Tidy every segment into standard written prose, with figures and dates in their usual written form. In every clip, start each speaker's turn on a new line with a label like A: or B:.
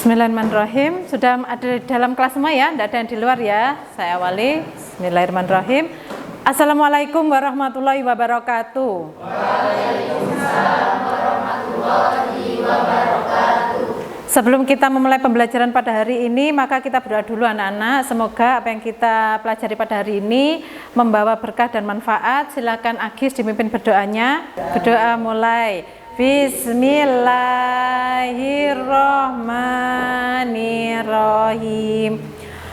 A: Bismillahirrahmanirrahim. Sudah ada di dalam kelas semua ya, tidak ada yang di luar ya. Saya awali. Bismillahirrahmanirrahim. Assalamualaikum warahmatullahi wabarakatuh.
B: Waalaikumsalam warahmatullahi wabarakatuh.
A: Sebelum kita memulai pembelajaran pada hari ini, maka kita berdoa dulu anak-anak. Semoga apa yang kita pelajari pada hari ini membawa berkah dan manfaat. Silakan Agis dipimpin berdoanya. Berdoa mulai. Bismillahirrahmanirrahim.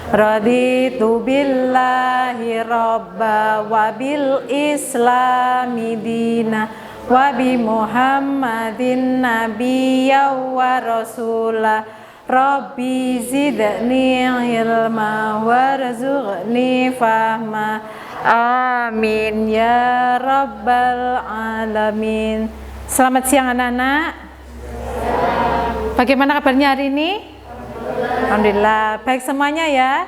A: Raditu billahi robba wa bil islami dina wa bi muhammadin nabiyya wa rasulah. Rabbi zidni ilma warzuqni fahma. Amin ya rabbal alamin. Selamat siang anak-anak. Bagaimana kabarnya hari ini? Alhamdulillah, baik semuanya ya.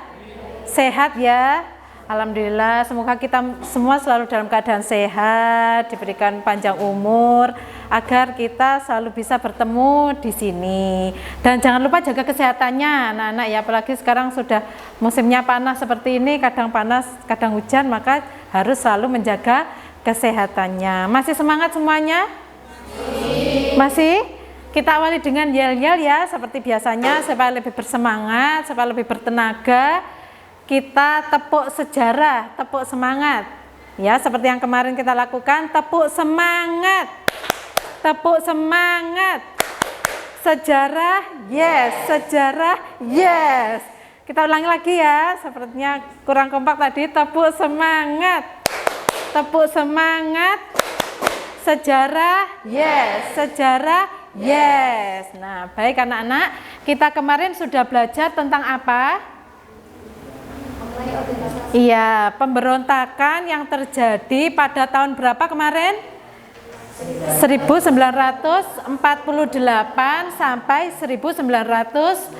A: Sehat ya. Alhamdulillah, semoga kita semua selalu dalam keadaan sehat, diberikan panjang umur agar kita selalu bisa bertemu di sini. Dan jangan lupa jaga kesehatannya anak-anak ya, apalagi sekarang sudah musimnya panas seperti ini, kadang panas, kadang hujan, maka harus selalu menjaga kesehatannya. Masih semangat semuanya? Masih? Kita awali dengan yel-yel ya, seperti biasanya supaya lebih bersemangat, supaya lebih bertenaga. Kita tepuk sejarah, tepuk semangat. Ya, seperti yang kemarin kita lakukan, tepuk semangat. Tepuk semangat. Sejarah, yes. Sejarah, yes. Kita ulangi lagi ya, sepertinya kurang kompak tadi. Tepuk semangat. Tepuk semangat. Sejarah, yes. Sejarah, yes. Nah, baik anak-anak, kita kemarin sudah belajar tentang apa? Iya, pemberontakan yang terjadi pada tahun berapa kemarin? 1948 sampai 1965.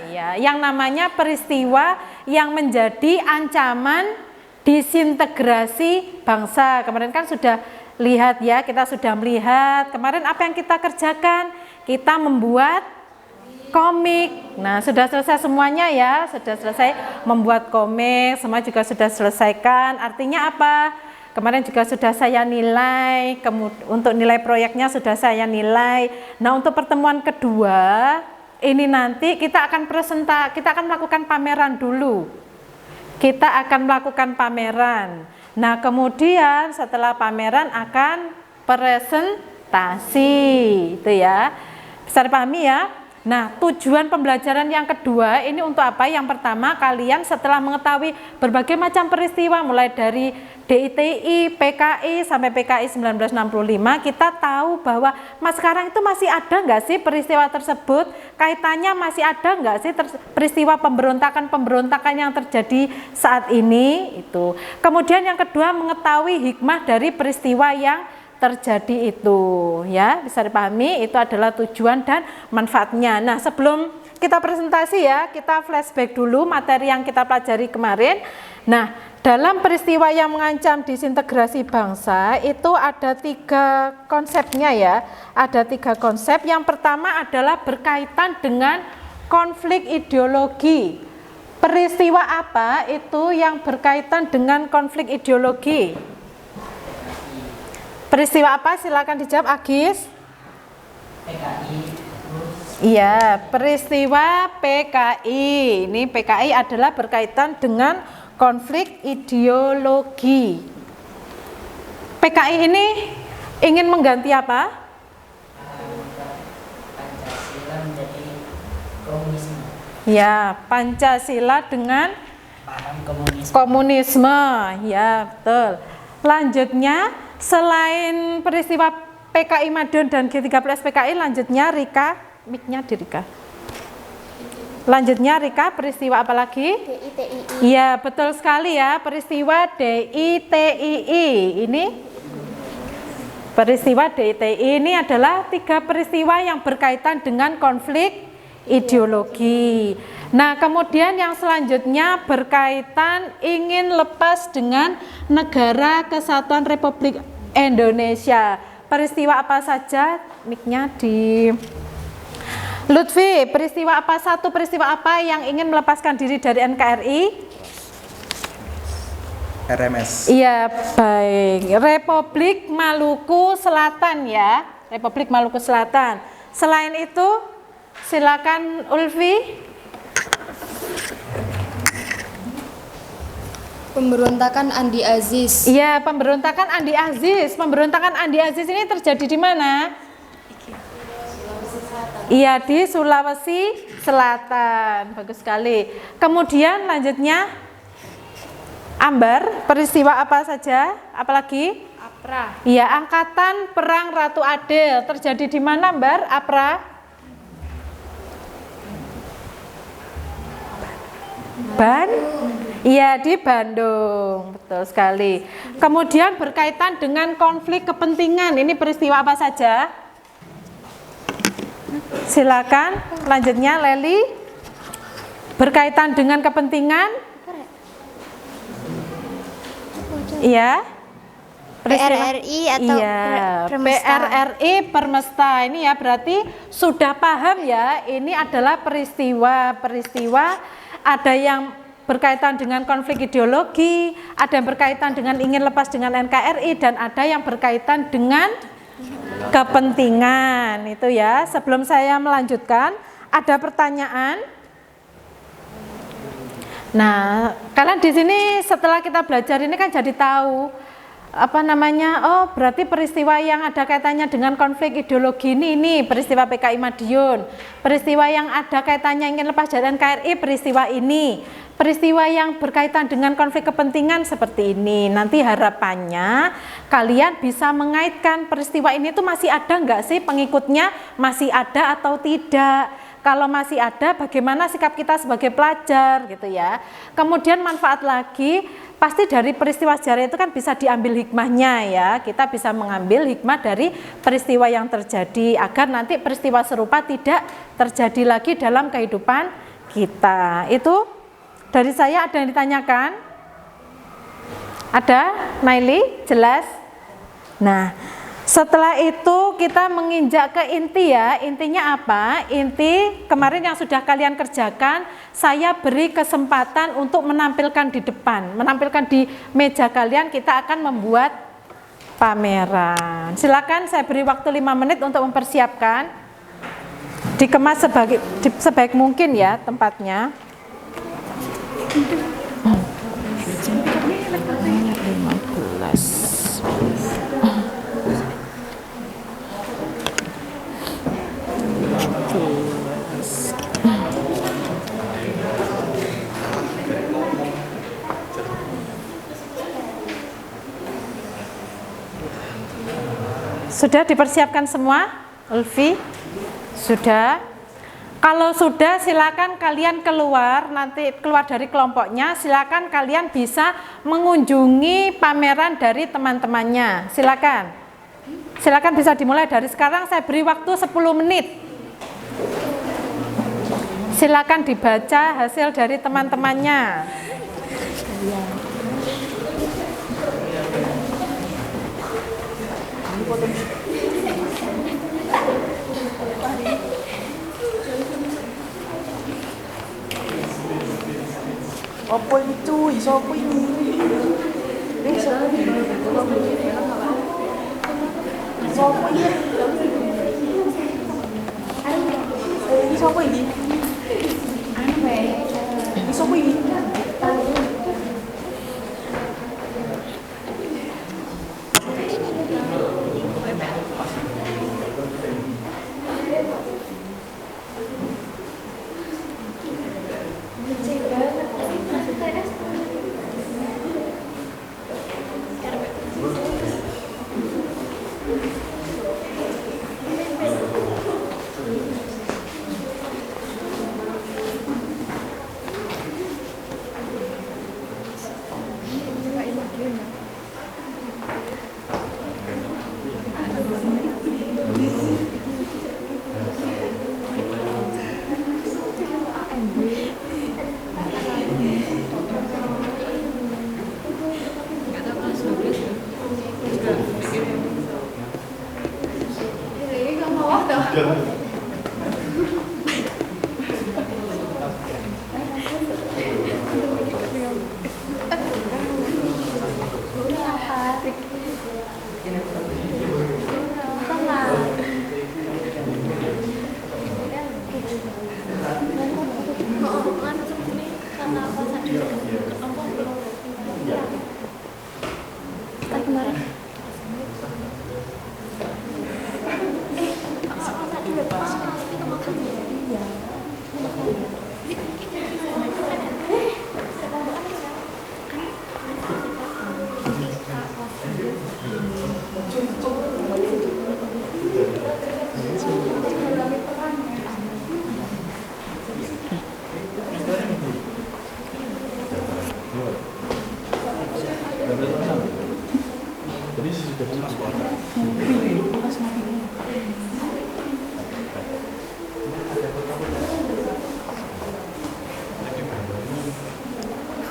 A: Ya, yang namanya peristiwa yang menjadi ancaman disintegrasi bangsa. Kemarin kan sudah lihat ya, kita sudah melihat kemarin apa yang kita kerjakan. Kita membuat komik. Nah, sudah selesai semuanya ya, sudah selesai membuat komik, semua juga sudah selesaikan. Artinya apa? Kemarin juga sudah saya nilai, untuk nilai proyeknya sudah saya nilai. Nah, untuk pertemuan kedua ini nanti kita akan melakukan pameran dulu. Kita akan melakukan pameran. Nah, kemudian setelah pameran akan presentasi, itu ya. Bisa dipahami ya? Nah, tujuan pembelajaran yang kedua ini untuk apa? Yang pertama, kalian setelah mengetahui berbagai macam peristiwa mulai dari DITI, PKI sampai PKI 1965, kita tahu bahwa sekarang itu masih ada nggak sih peristiwa tersebut? Kaitannya masih ada nggak sih peristiwa pemberontakan yang terjadi saat ini? Itu. Kemudian yang kedua, mengetahui hikmah dari peristiwa yang terjadi itu, ya, bisa dipahami. Itu adalah tujuan dan manfaatnya. Nah, sebelum kita presentasi ya, kita flashback dulu materi yang kita pelajari kemarin. Nah, dalam peristiwa yang mengancam disintegrasi bangsa itu ada 3 konsepnya ya, ada 3 konsep. Yang pertama adalah berkaitan dengan konflik ideologi. Peristiwa apa itu yang berkaitan dengan konflik ideologi? Peristiwa apa? Silakan dijawab Agis.
B: PKI.
A: Iya, peristiwa PKI. Ini PKI adalah berkaitan dengan konflik ideologi. PKI ini ingin mengganti apa?
B: Pancasila menjadi komunisme.
A: Ya, Pancasila dengan
B: Paham komunisme.
A: komunisme. Ya, betul. Lanjutnya, selain peristiwa PKI Madiun dan G13 PKI, lanjutnya Rika, mic-nya di Rika. Lanjutnya Rika, peristiwa apa lagi?
C: DITII.
A: Iya, betul sekali ya, peristiwa DITII. Ini peristiwa DITII ini adalah 3 peristiwa yang berkaitan dengan konflik ideologi. Nah, kemudian yang selanjutnya berkaitan ingin lepas dengan Negara Kesatuan Republik Indonesia. Peristiwa apa saja mic-nya di Lutfi, peristiwa apa, satu peristiwa apa yang ingin melepaskan diri dari NKRI?
C: RMS.
A: Iya, baik. Republik Maluku Selatan ya. Republik Maluku Selatan. Selain itu, silakan Ulfi.
D: Pemberontakan Andi Aziz.
A: Iya, pemberontakan Andi Aziz. Pemberontakan Andi Aziz ini terjadi di mana? Iya, di Sulawesi Selatan. Bagus sekali. Kemudian lanjutnya Ambar, peristiwa apa saja? Apalagi?
D: Apra.
A: Iya, Angkatan Perang Ratu Adil terjadi di mana, Ambar? Apra? Iya, di Bandung. Betul sekali. Kemudian berkaitan dengan konflik kepentingan. Ini peristiwa apa saja? Silakan. Lanjutnya Leli. Berkaitan dengan kepentingan? Iya.
D: PRRI atau Permesta.
A: PRRI Permesta. Ini ya berarti sudah paham ya. Ini adalah peristiwa ada yang berkaitan dengan konflik ideologi, ada yang berkaitan dengan ingin lepas dengan NKRI, dan ada yang berkaitan dengan kepentingan. Itu ya. Sebelum saya melanjutkan, ada pertanyaan? Nah, kalian di sini setelah kita belajar ini kan jadi tahu oh berarti peristiwa yang ada kaitannya dengan konflik ideologi ini peristiwa PKI Madiun, peristiwa yang ada kaitannya ingin lepas dari NKRI peristiwa ini, peristiwa yang berkaitan dengan konflik kepentingan seperti ini. Nanti harapannya kalian bisa mengaitkan peristiwa ini tuh masih ada nggak sih pengikutnya, masih ada atau tidak. Kalau masih ada, bagaimana sikap kita sebagai pelajar gitu ya. Kemudian manfaat lagi, pasti dari peristiwa sejarah itu kan bisa diambil hikmahnya ya. Kita bisa mengambil hikmah dari peristiwa yang terjadi agar nanti peristiwa serupa tidak terjadi lagi dalam kehidupan kita. Itu dari saya. Ada yang ditanyakan? Ada? Naili? Jelas? Nah, setelah itu kita menginjak ke inti ya. Intinya apa? Inti kemarin yang sudah kalian kerjakan, saya beri kesempatan untuk menampilkan di depan, menampilkan di meja kalian. Kita akan membuat pameran. Silakan, saya beri waktu 5 menit untuk mempersiapkan. Dikemas sebaik mungkin ya tempatnya. 15. Sudah dipersiapkan semua, Ulfi? Sudah. Kalau sudah, silakan kalian keluar, nanti keluar dari kelompoknya, silakan kalian bisa mengunjungi pameran dari teman-temannya. Silakan. Silakan bisa dimulai dari sekarang, saya beri waktu 10 menit. Silakan dibaca hasil dari teman-temannya.
E: Apa itu? Iso apa ini? Iso apa ini? Iso apa ini? Iso apa ini? Iso apa ini?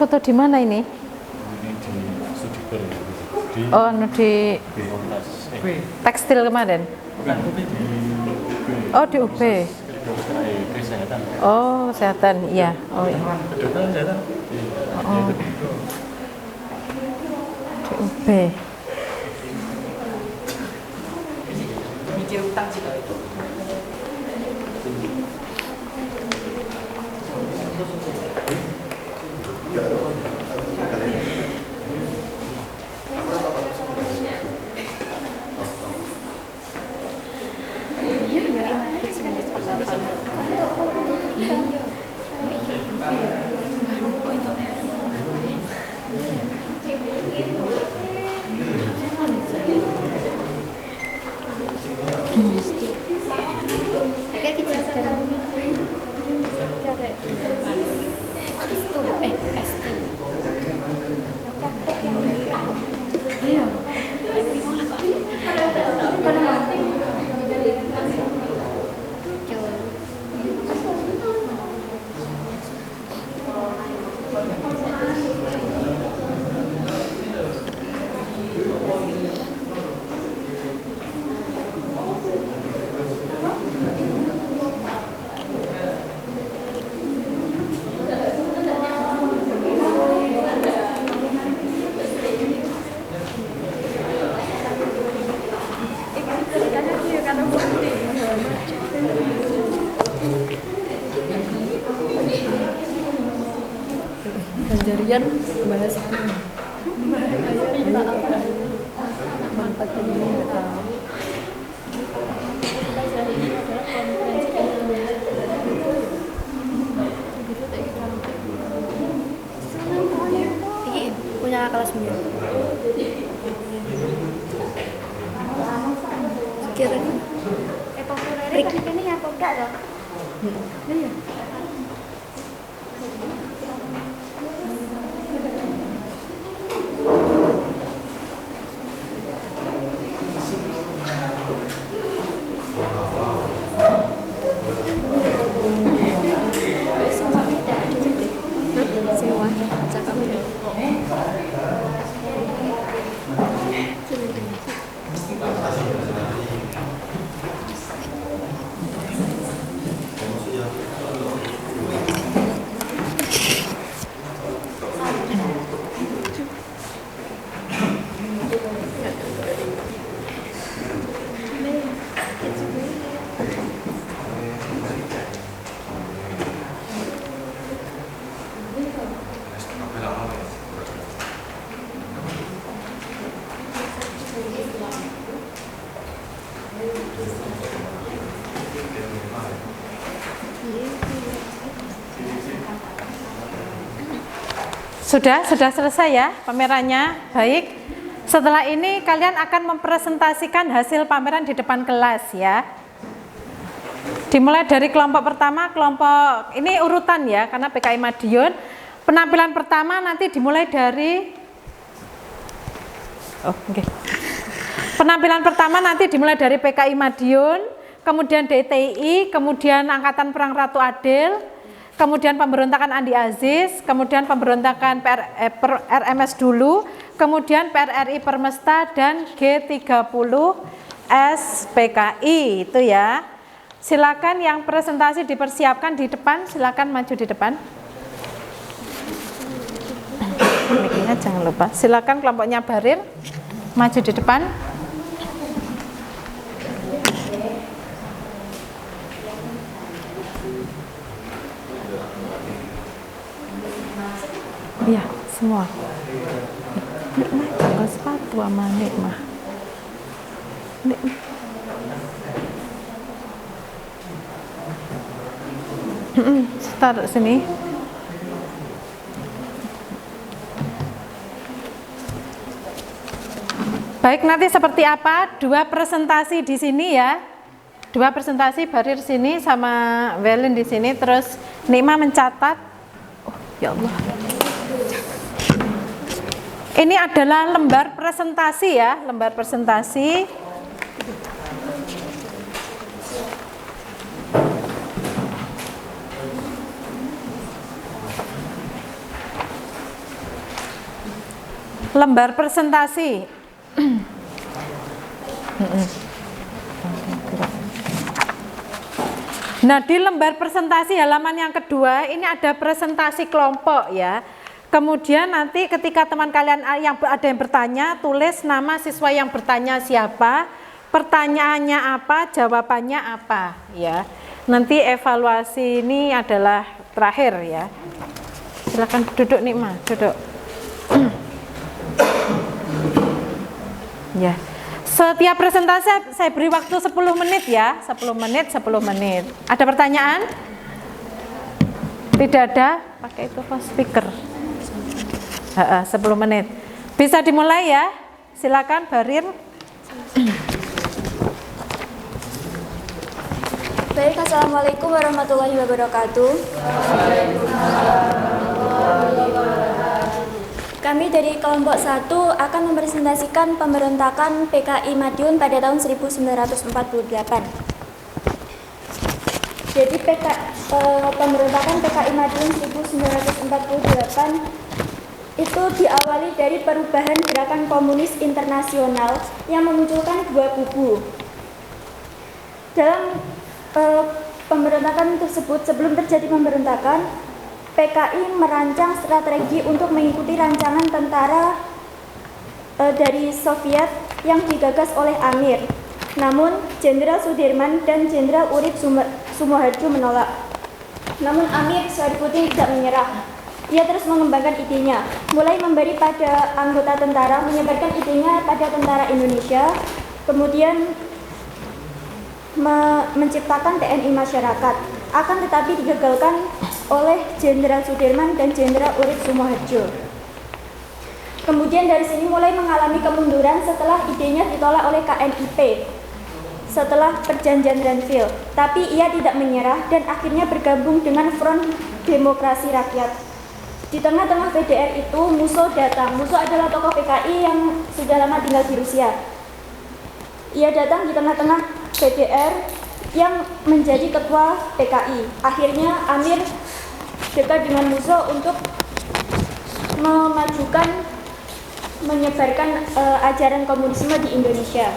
A: Foto di mana ini? Oh, di tekstil kemarin. Oh, di UB. Oh, kesehatan. Iya. Oh, iya. Oh. Di UB.
E: Mikir utang sih kalau itu.
D: Ganjarian bahas punya kelas 9. Sekiranya populer kan ini apa enggak dong? Iya. Semua cakap udah.
A: Sudah selesai ya pamerannya. Baik. Setelah ini kalian akan mempresentasikan hasil pameran di depan kelas ya. Dimulai dari kelompok pertama, kelompok ini urutan ya karena PKI Madiun. Penampilan pertama nanti dimulai dari Penampilan pertama nanti dimulai dari PKI Madiun, kemudian DTI, kemudian Angkatan Perang Ratu Adil, kemudian pemberontakan Andi Aziz, kemudian pemberontakan RMS dulu, kemudian PRRI Permesta dan G30 SPKI itu ya. Silakan yang presentasi dipersiapkan di depan, silakan maju di depan. Mic-nya jangan lupa. Silakan kelompoknya Barir maju di depan. Iya, semua. Nikmah tanggal sepatu sama Nikmah. Taruh sini. Baik, nanti seperti apa? Dua presentasi di sini ya. Dua presentasi, Barir sini sama Welin di sini, terus Nikmah mencatat. Oh, ya Allah. Ini adalah lembar presentasi ya, lembar presentasi. Lembar presentasi. Nah, di lembar presentasi halaman yang kedua ini ada presentasi kelompok ya. Kemudian nanti ketika teman kalian ada yang bertanya, tulis nama siswa yang bertanya siapa, pertanyaannya apa, jawabannya apa ya. Nanti evaluasi ini adalah terakhir ya. Silakan duduk Nikmah, duduk. Ya. Setiap presentasi saya beri waktu 10 menit ya, 10 menit, 10 menit. Ada pertanyaan? Tidak ada? Pakai itu speaker. 10 menit. Bisa dimulai ya? Silakan Barir.
D: Baik, assalamualaikum warahmatullahi wabarakatuh. Kami dari kelompok 1 akan mempresentasikan pemberontakan PKI Madiun pada tahun 1948. Jadi pemberontakan PKI Madiun 1948 itu diawali dari perubahan gerakan komunis internasional yang memunculkan dua kubu. Dalam pemberontakan tersebut, sebelum terjadi pemberontakan, PKI merancang strategi untuk mengikuti rancangan tentara dari Soviet yang digagas oleh Amir. Namun, Jenderal Sudirman dan Jenderal Urip Sumoharjo menolak. Namun Amir Syarifuddin tidak menyerah. Ia terus mengembangkan idenya, mulai memberi pada anggota tentara, menyebarkan idenya pada tentara Indonesia, kemudian menciptakan TNI masyarakat. Akan tetapi digagalkan oleh Jenderal Sudirman dan Jenderal Urip Sumoharjo. Kemudian dari sini mulai mengalami kemunduran setelah idenya ditolak oleh KNIP setelah perjanjian Renville. Tapi ia tidak menyerah dan akhirnya bergabung dengan Front Demokrasi Rakyat. Di tengah-tengah PDR itu Musso datang. Musso adalah tokoh PKI yang sudah lama tinggal di Rusia. Ia datang di tengah-tengah PDR yang menjadi ketua PKI. Akhirnya Amir dekat dengan Musso untuk menyebarkan ajaran komunisme di Indonesia.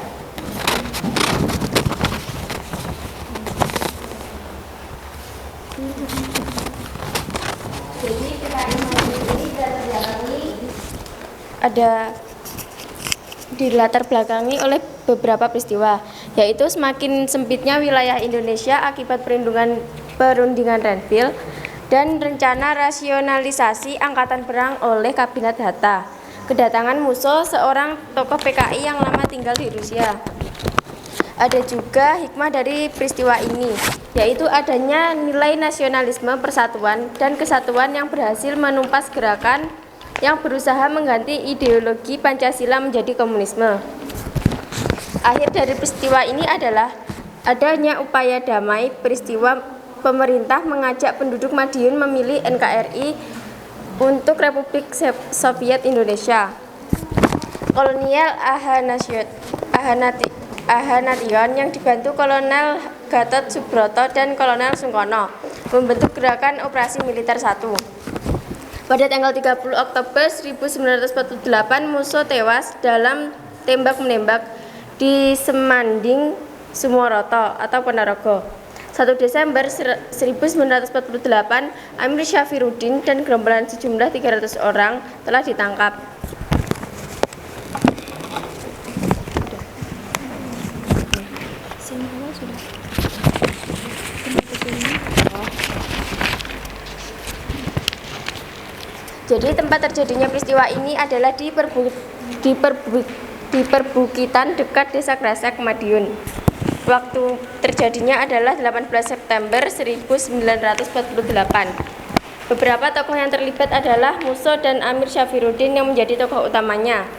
B: Jadi PKI Madiun ini
D: ada dilatar belakangi oleh beberapa peristiwa, yaitu semakin sempitnya wilayah Indonesia akibat perundingan Renville dan rencana rasionalisasi angkatan perang oleh Kabinet Hatta. Kedatangan Musso, seorang tokoh PKI yang lama tinggal di Rusia. Ada juga hikmah dari peristiwa ini, yaitu adanya nilai nasionalisme, persatuan, dan kesatuan yang berhasil menumpas gerakan yang berusaha mengganti ideologi Pancasila menjadi komunisme. Akhir dari peristiwa ini adalah adanya upaya damai. Peristiwa pemerintah mengajak penduduk Madiun memilih NKRI untuk Republik Soviet Indonesia. Kolonel Ahanation yang dibantu Kolonel Gatot Subroto dan Kolonel Sungkono membentuk gerakan operasi militer 1. Pada tanggal 30 Oktober 1948, Musso tewas dalam tembak-menembak di Semanding, Sumoroto atau Ponorogo. 1 Desember 1948, Amir Syafruddin dan gerombolan sejumlah 300 orang telah ditangkap. Jadi tempat terjadinya peristiwa ini adalah di perbukitan dekat Desa Grasak, Madiun. Waktu terjadinya adalah 18 September 1948. Beberapa tokoh yang terlibat adalah Musso dan Amir Syafruddin yang menjadi tokoh utamanya.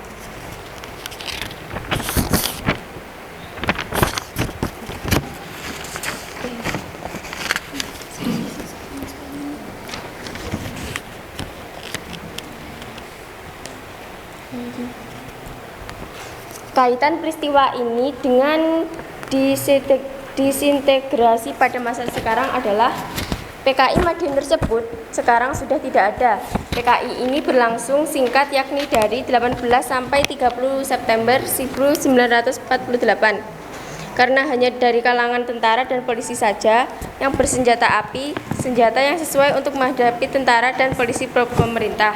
D: Kaitan peristiwa ini dengan disintegrasi pada masa sekarang adalah PKI Madiun tersebut sekarang sudah tidak ada. PKI ini berlangsung singkat, yakni dari 18 sampai 30 September 1948. Karena hanya dari kalangan tentara dan polisi saja yang bersenjata api, senjata yang sesuai untuk menghadapi tentara dan polisi pemerintah.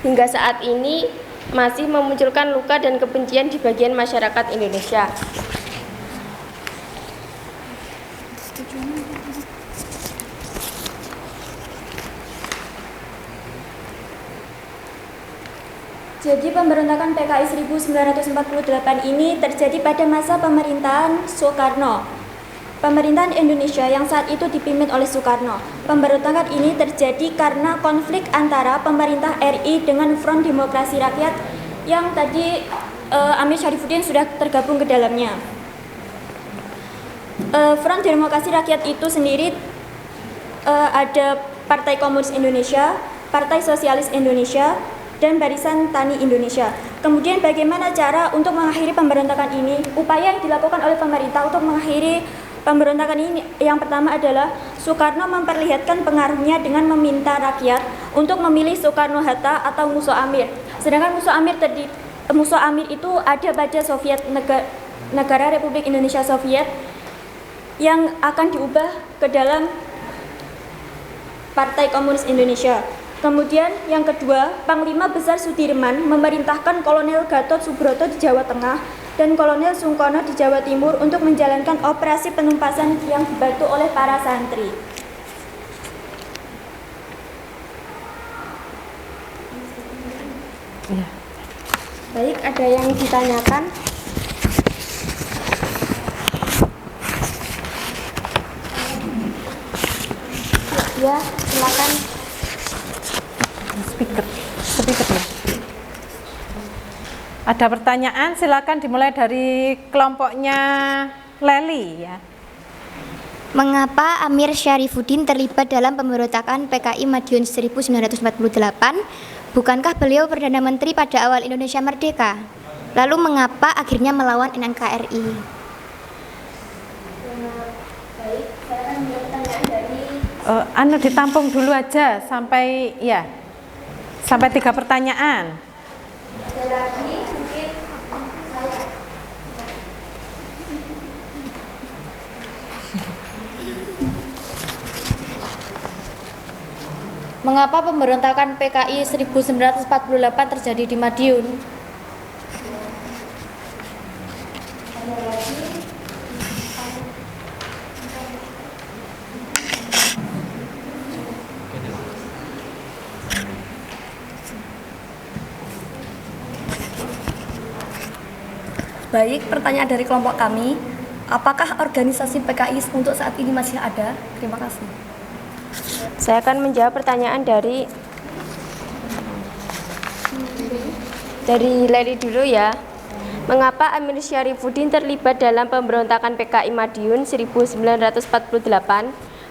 D: Hingga saat ini masih memunculkan luka dan kebencian di bagian masyarakat Indonesia.
B: Jadi pemberontakan PKI 1948 ini terjadi pada masa pemerintahan Soekarno. Pemerintahan Indonesia yang saat itu dipimpin oleh Soekarno. Pemberontakan ini terjadi karena konflik antara pemerintah RI dengan Front Demokrasi Rakyat yang tadi Amir Syafruddin sudah tergabung ke dalamnya. Front Demokrasi Rakyat itu sendiri ada Partai Komunis Indonesia, Partai Sosialis Indonesia, dan Barisan Tani Indonesia. Kemudian bagaimana cara untuk mengakhiri pemberontakan ini? Upaya yang dilakukan oleh pemerintah untuk mengakhiri pemberontakan ini yang pertama adalah Soekarno memperlihatkan pengaruhnya dengan meminta rakyat untuk memilih Soekarno-Hatta atau Musso Amir. Sedangkan Musso Amir itu ada pada Soviet, negara Republik Indonesia Soviet, yang akan diubah ke dalam Partai Komunis Indonesia. Kemudian yang kedua, Panglima Besar Sudirman memerintahkan Kolonel Gatot Subroto di Jawa Tengah dan Kolonel Sungkono di Jawa Timur untuk menjalankan operasi penumpasan yang dibantu oleh para santri.
A: Ya.
D: Baik, ada yang ditanyakan? Ya, silakan.
A: Speaker ya. Ada pertanyaan, silakan dimulai dari kelompoknya Leli ya.
C: Mengapa Amir Syafruddin terlibat dalam pemberontakan PKI Madiun 1948? Bukankah beliau Perdana Menteri pada awal Indonesia merdeka? Lalu mengapa akhirnya melawan NKRI?
B: Baik, saya akan menjawab pertanyaan dari
A: Ditampung dulu aja sampai 3 pertanyaan.
B: ada lagi mungkin saya.
C: Mengapa pemberontakan PKI 1948 terjadi di Madiun?
F: Baik, pertanyaan dari kelompok kami, apakah organisasi PKI untuk saat ini masih ada? Terima kasih.
D: Saya akan menjawab pertanyaan dari Leli dulu ya. Mengapa Amir Syafruddin terlibat dalam pemberontakan PKI Madiun 1948?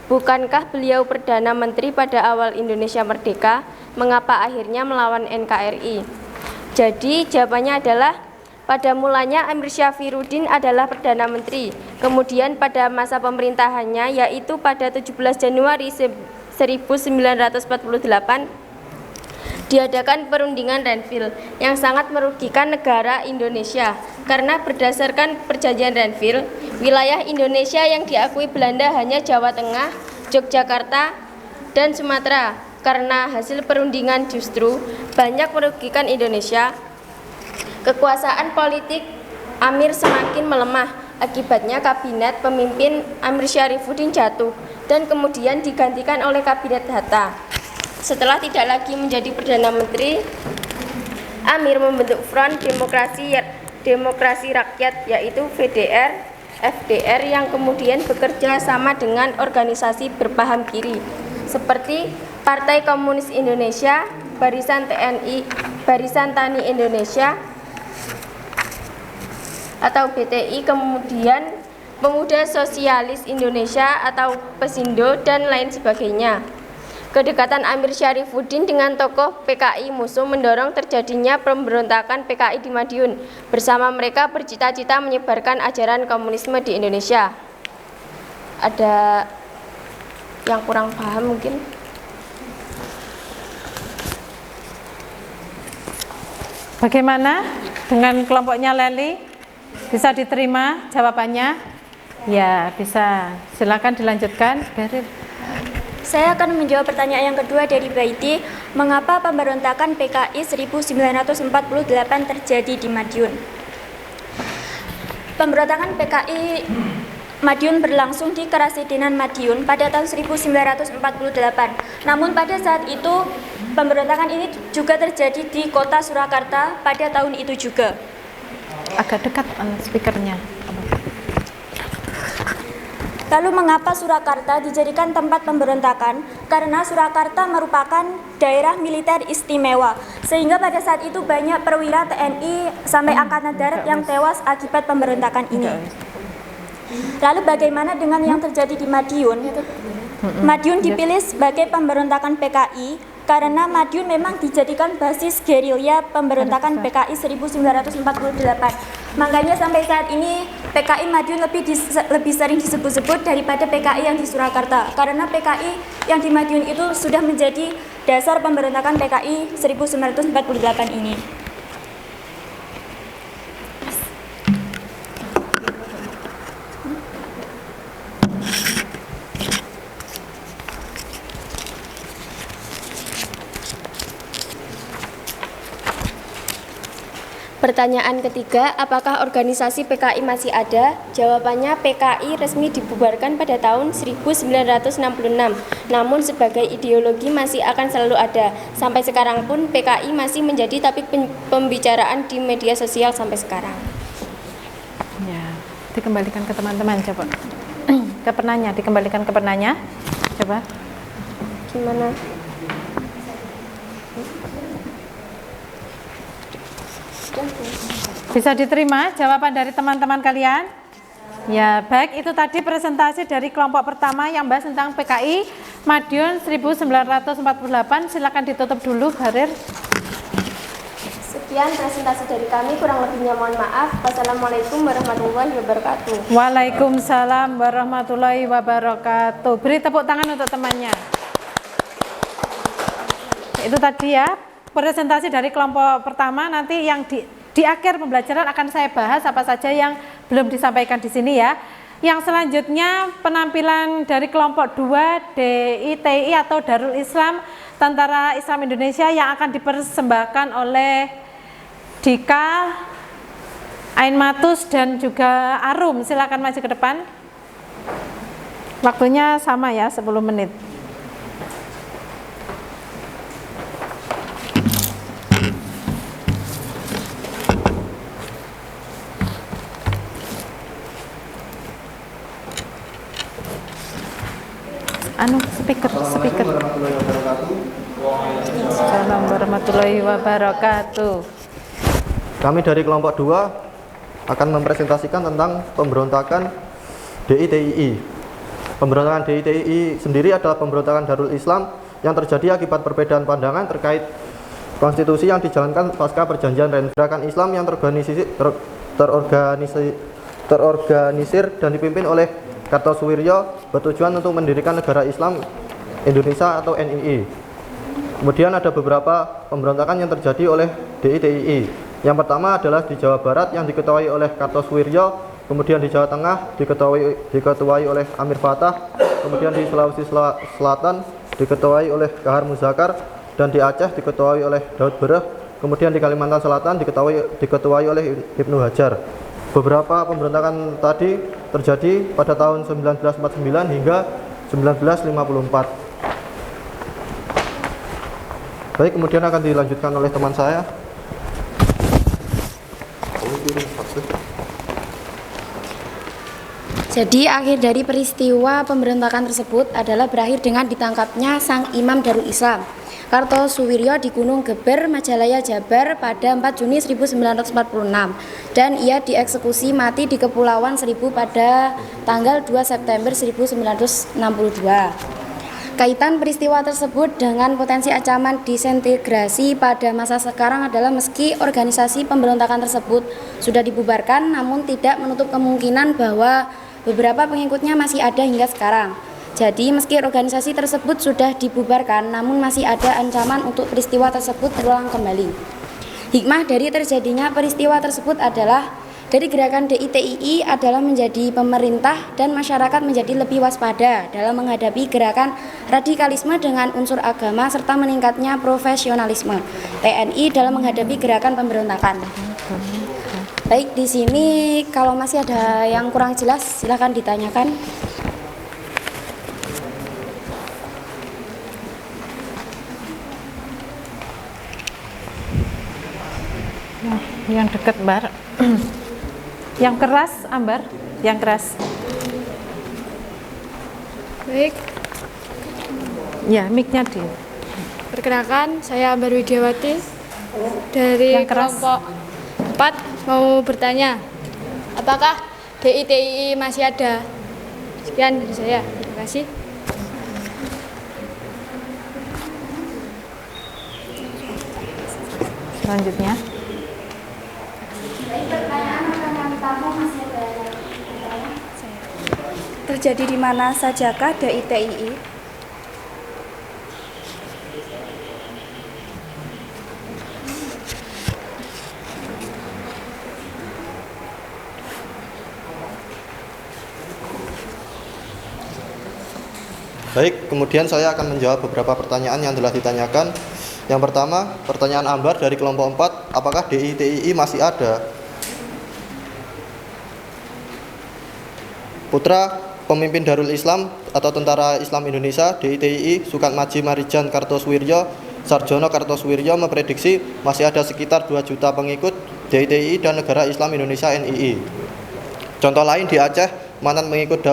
D: Bukankah beliau Perdana Menteri pada awal Indonesia merdeka? Mengapa akhirnya melawan NKRI? Jadi jawabannya adalah pada mulanya Amir Syafruddin adalah Perdana Menteri. Kemudian pada masa pemerintahannya, yaitu pada 17 Januari 1948, diadakan perundingan Renville yang sangat merugikan negara Indonesia karena berdasarkan perjanjian Renville, wilayah Indonesia yang diakui Belanda hanya Jawa Tengah, Yogyakarta, dan Sumatera. Karena hasil perundingan justru banyak merugikan Indonesia, kekuasaan politik Amir semakin melemah. Akibatnya kabinet pemimpin Amir Syarifuddin jatuh dan kemudian digantikan oleh kabinet Hatta. Setelah tidak lagi menjadi Perdana Menteri, Amir membentuk Front Demokrasi Rakyat yaitu VDR, FDR yang kemudian bekerja sama dengan organisasi berpaham kiri seperti Partai Komunis Indonesia, Barisan TNI, Barisan Tani Indonesia atau BTI, kemudian Pemuda Sosialis Indonesia atau Pesindo, dan lain sebagainya. Kedekatan Amir Syarifuddin dengan tokoh PKI musuh mendorong terjadinya pemberontakan PKI di Madiun. Bersama mereka bercita-cita menyebarkan ajaran komunisme di Indonesia. Ada yang kurang paham mungkin?
A: Bagaimana dengan kelompoknya Leli? Bisa diterima jawabannya? Ya, bisa. Silakan dilanjutkan, Beril.
B: Saya akan menjawab pertanyaan yang kedua dari Baiti, mengapa pemberontakan PKI 1948 terjadi di Madiun? Pemberontakan PKI Madiun berlangsung di Karasidenan Madiun pada tahun 1948. Namun pada saat itu pemberontakan ini juga terjadi di kota Surakarta pada tahun itu juga.
A: Agak dekat speakernya.
B: Lalu mengapa Surakarta dijadikan tempat pemberontakan? Karena Surakarta merupakan daerah militer istimewa, sehingga pada saat itu banyak perwira TNI sampai Angkatan Darat yang tewas akibat pemberontakan ini. Lalu bagaimana dengan yang terjadi di Madiun? Madiun dipilih sebagai pemberontakan PKI karena Madiun memang dijadikan basis gerilya pemberontakan PKI 1948. Makanya sampai saat ini PKI Madiun lebih sering disebut-sebut daripada PKI yang di Surakarta. Karena PKI yang di Madiun itu sudah menjadi dasar pemberontakan PKI 1948 ini.
D: Pertanyaan ketiga, apakah organisasi PKI masih ada? Jawabannya, PKI resmi dibubarkan pada tahun 1966. Namun sebagai ideologi masih akan selalu ada. Sampai sekarang pun PKI masih menjadi topik pembicaraan di media sosial sampai sekarang.
A: Ya, dikembalikan ke teman-teman coba. Ke penanya, dikembalikan ke penanya. Coba.
D: Gimana?
A: Bisa diterima jawaban dari teman-teman kalian? Ya, baik, itu tadi presentasi dari kelompok pertama yang bahas tentang PKI Madiun 1948. Silakan ditutup dulu, Barir.
D: Sekian presentasi dari kami, kurang lebihnya mohon maaf. Wassalamualaikum warahmatullahi wabarakatuh.
A: Waalaikumsalam warahmatullahi wabarakatuh. Beri tepuk tangan untuk temannya. Itu tadi ya presentasi dari kelompok pertama. Nanti yang di akhir pembelajaran akan saya bahas apa saja yang belum disampaikan di sini ya. Yang selanjutnya penampilan dari kelompok 2 DITI atau Darul Islam Tentara Islam Indonesia yang akan dipersembahkan oleh Dika, Ain Matus dan juga Arum. Silakan maju ke depan. Waktunya sama ya, 10 menit. Speaker. Assalamualaikum warahmatullahi wabarakatuh.
G: Kami dari kelompok 2 akan mempresentasikan tentang pemberontakan DITI. Pemberontakan DITI sendiri adalah pemberontakan Darul Islam yang terjadi akibat perbedaan pandangan terkait konstitusi yang dijalankan pasca perjanjian Renville. Gerakan Islam yang terorganisir dan dipimpin oleh Kartosuwiryo bertujuan untuk mendirikan negara Islam Indonesia atau NII. Kemudian ada beberapa pemberontakan yang terjadi oleh DITII. Yang pertama adalah di Jawa Barat yang diketuai oleh Kartosuwiryo, kemudian di Jawa Tengah diketuai oleh Amir Fatah, kemudian di Sulawesi Selatan diketuai oleh Kahar Muzakar, dan di Aceh diketuai oleh Daud Bereh, kemudian di Kalimantan Selatan diketuai oleh Ibnu Hajar. Beberapa pemberontakan tadi terjadi pada tahun 1949 hingga 1954. Baik, kemudian akan dilanjutkan oleh teman saya.
H: Jadi akhir dari peristiwa pemberontakan tersebut adalah berakhir dengan ditangkapnya sang Imam Darul Islam Kartosuwiryo di Gunung Geber, Majalaya, Jabar pada 4 Juni 1946 dan ia dieksekusi mati di Kepulauan Seribu pada tanggal 2 September 1962. Kaitan peristiwa tersebut dengan potensi ancaman disintegrasi pada masa sekarang adalah meski organisasi pemberontakan tersebut sudah dibubarkan, namun tidak menutup kemungkinan bahwa beberapa pengikutnya masih ada hingga sekarang. Jadi meski organisasi tersebut sudah dibubarkan, namun masih ada ancaman untuk peristiwa tersebut berulang kembali. Hikmah dari terjadinya peristiwa tersebut adalah dari gerakan DITII adalah menjadi pemerintah dan masyarakat menjadi lebih waspada dalam menghadapi gerakan radikalisme dengan unsur agama serta meningkatnya profesionalisme TNI dalam menghadapi gerakan pemberontakan. Baik, di sini kalau masih ada yang kurang jelas silakan ditanyakan.
A: Yang dekat, Bar. Yang keras, Ambar. Yang keras.
I: Baik.
A: Ya, mic-nya di.
I: Perkenalkan, saya Ambar Widiawati dari kelompok 4 mau bertanya, apakah DITII masih ada? Sekian dari saya. Terima kasih.
A: Selanjutnya.
B: Terjadi di mana sajakah DITII?
G: Baik, kemudian saya akan menjawab beberapa pertanyaan yang telah ditanyakan. Yang pertama, pertanyaan Ambar dari kelompok 4, apakah DITII masih ada? Putra pemimpin Darul Islam atau Tentara Islam Indonesia DITII Sukatmaji Marijan Kartosuwiryo Sarjono Kartosuwiryo memprediksi masih ada sekitar 2 juta pengikut DITII dan Negara Islam Indonesia NII. Contoh lain di Aceh, mantan pengikut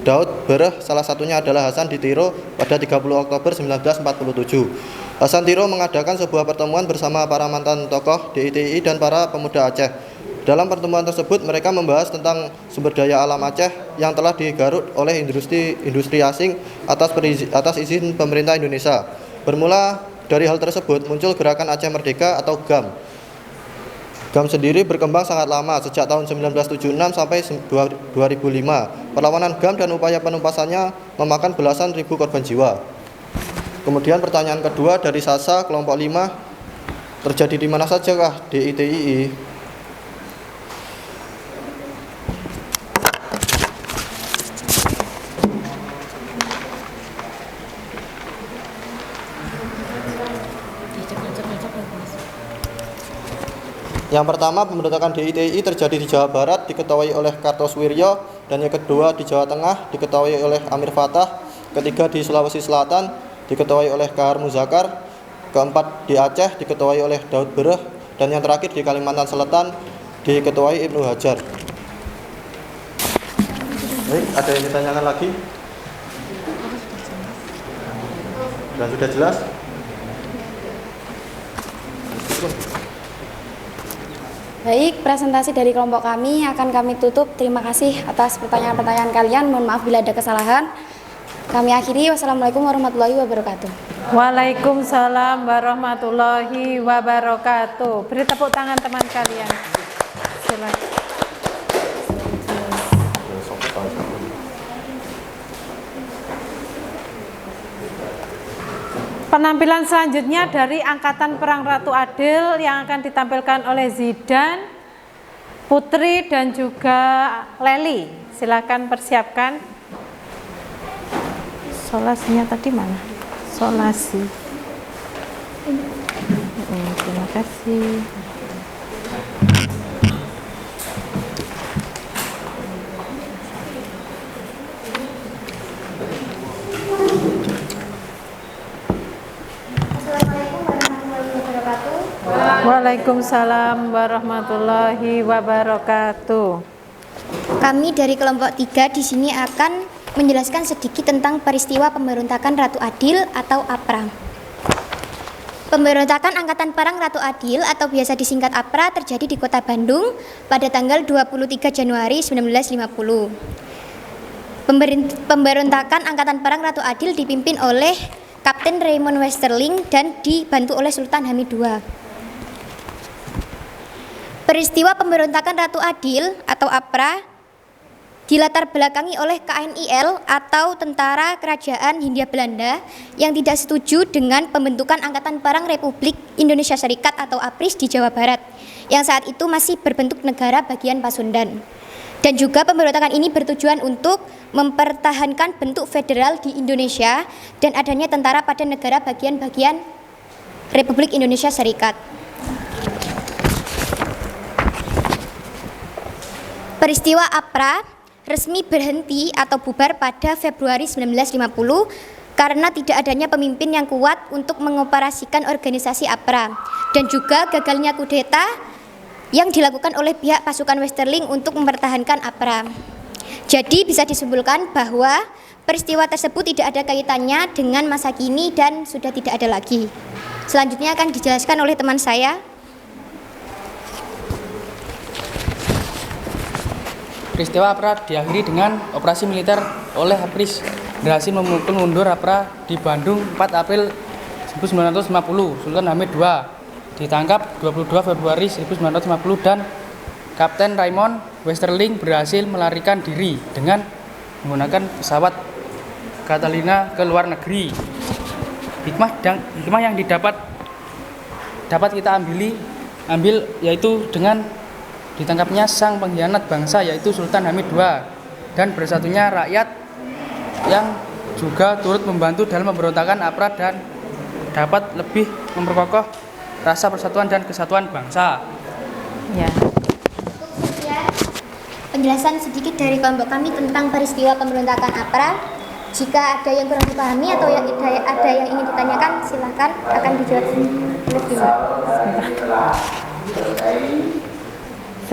G: Daud Bereh salah satunya adalah Hasan di Tiro pada 30 Oktober 1947. Hasan Tiro mengadakan sebuah pertemuan bersama para mantan tokoh DITII dan para pemuda Aceh. Dalam pertemuan tersebut mereka membahas tentang sumber daya alam Aceh yang telah digaruk oleh industri asing atas izin pemerintah Indonesia. Bermula dari hal tersebut muncul gerakan Aceh Merdeka atau GAM. GAM sendiri berkembang sangat lama sejak tahun 1976 sampai 2005. Perlawanan GAM dan upaya penumpasannya memakan belasan ribu korban jiwa. Kemudian pertanyaan kedua dari Sasa kelompok 5, terjadi di mana sajakah DITII? Yang pertama, pemberontakan DITII terjadi di Jawa Barat diketuai oleh Kartosuwiryo, dan yang kedua di Jawa Tengah diketuai oleh Amir Fatah, ketiga di Sulawesi Selatan diketuai oleh Kahar Muzakar, keempat di Aceh diketuai oleh Daud Bereh, dan yang terakhir di Kalimantan Selatan diketuai Ibnu Hajar. Baik, ada yang ditanyakan lagi? Dan sudah jelas?
H: Baik, presentasi dari kelompok kami akan kami tutup. Terima kasih atas pertanyaan-pertanyaan kalian. Mohon maaf bila ada kesalahan. Kami akhiri. Wassalamualaikum warahmatullahi wabarakatuh.
A: Waalaikumsalam warahmatullahi wabarakatuh. Beri tepuk tangan teman kalian. Silakan. Penampilan selanjutnya dari Angkatan Perang Ratu Adil yang akan ditampilkan oleh Zidan, Putri, dan juga Leli. Silakan persiapkan. Solasinya tadi mana? Solasi. Terima kasih. Waalaikumsalam warahmatullahi wabarakatuh.
C: Kami dari kelompok 3 di sini akan menjelaskan sedikit tentang peristiwa pemberontakan Ratu Adil atau APRA. Pemberontakan Angkatan Perang Ratu Adil atau biasa disingkat APRA terjadi di Kota Bandung pada tanggal 23 Januari 1950. Pemberontakan Angkatan Perang Ratu Adil dipimpin oleh Kapten Raymond Westerling dan dibantu oleh Sultan Hamid II. Peristiwa pemberontakan Ratu Adil atau APRA dilatar belakangi oleh KNIL atau Tentara Kerajaan Hindia Belanda yang tidak setuju dengan pembentukan Angkatan Perang Republik Indonesia Serikat atau APRIS di Jawa Barat yang saat itu masih berbentuk negara bagian Pasundan. Dan juga pemberontakan ini bertujuan untuk mempertahankan bentuk federal di Indonesia dan adanya tentara pada negara bagian-bagian Republik Indonesia Serikat. Peristiwa APRA resmi berhenti atau bubar pada Februari 1950 karena tidak adanya pemimpin yang kuat untuk mengoperasikan organisasi APRA dan juga gagalnya kudeta yang dilakukan oleh pihak pasukan Westerling untuk mempertahankan APRA. Jadi bisa disimpulkan bahwa peristiwa tersebut tidak ada kaitannya dengan masa kini dan sudah tidak ada lagi. Selanjutnya akan dijelaskan oleh teman saya.
J: Peristiwa APRA diakhiri dengan operasi militer oleh APRIS berhasil memukul mundur APRA di Bandung 4 April 1950. Sultan Hamid II ditangkap 22 Februari 1950 dan Kapten Raymond Westerling berhasil melarikan diri dengan menggunakan pesawat Catalina ke luar negeri. Hikmah yang dapat kita ambil yaitu dengan ditangkapnya sang pengkhianat bangsa yaitu Sultan Hamid II dan bersatunya rakyat yang juga turut membantu dalam pemberontakan APRA dan dapat lebih memperkokoh rasa persatuan dan kesatuan bangsa.
C: Ya. Penjelasan sedikit dari kelompok kami tentang peristiwa pemberontakan APRA. Jika ada yang kurang dipahami atau ada yang ingin ditanyakan, silakan akan dijelaskan oleh Bima.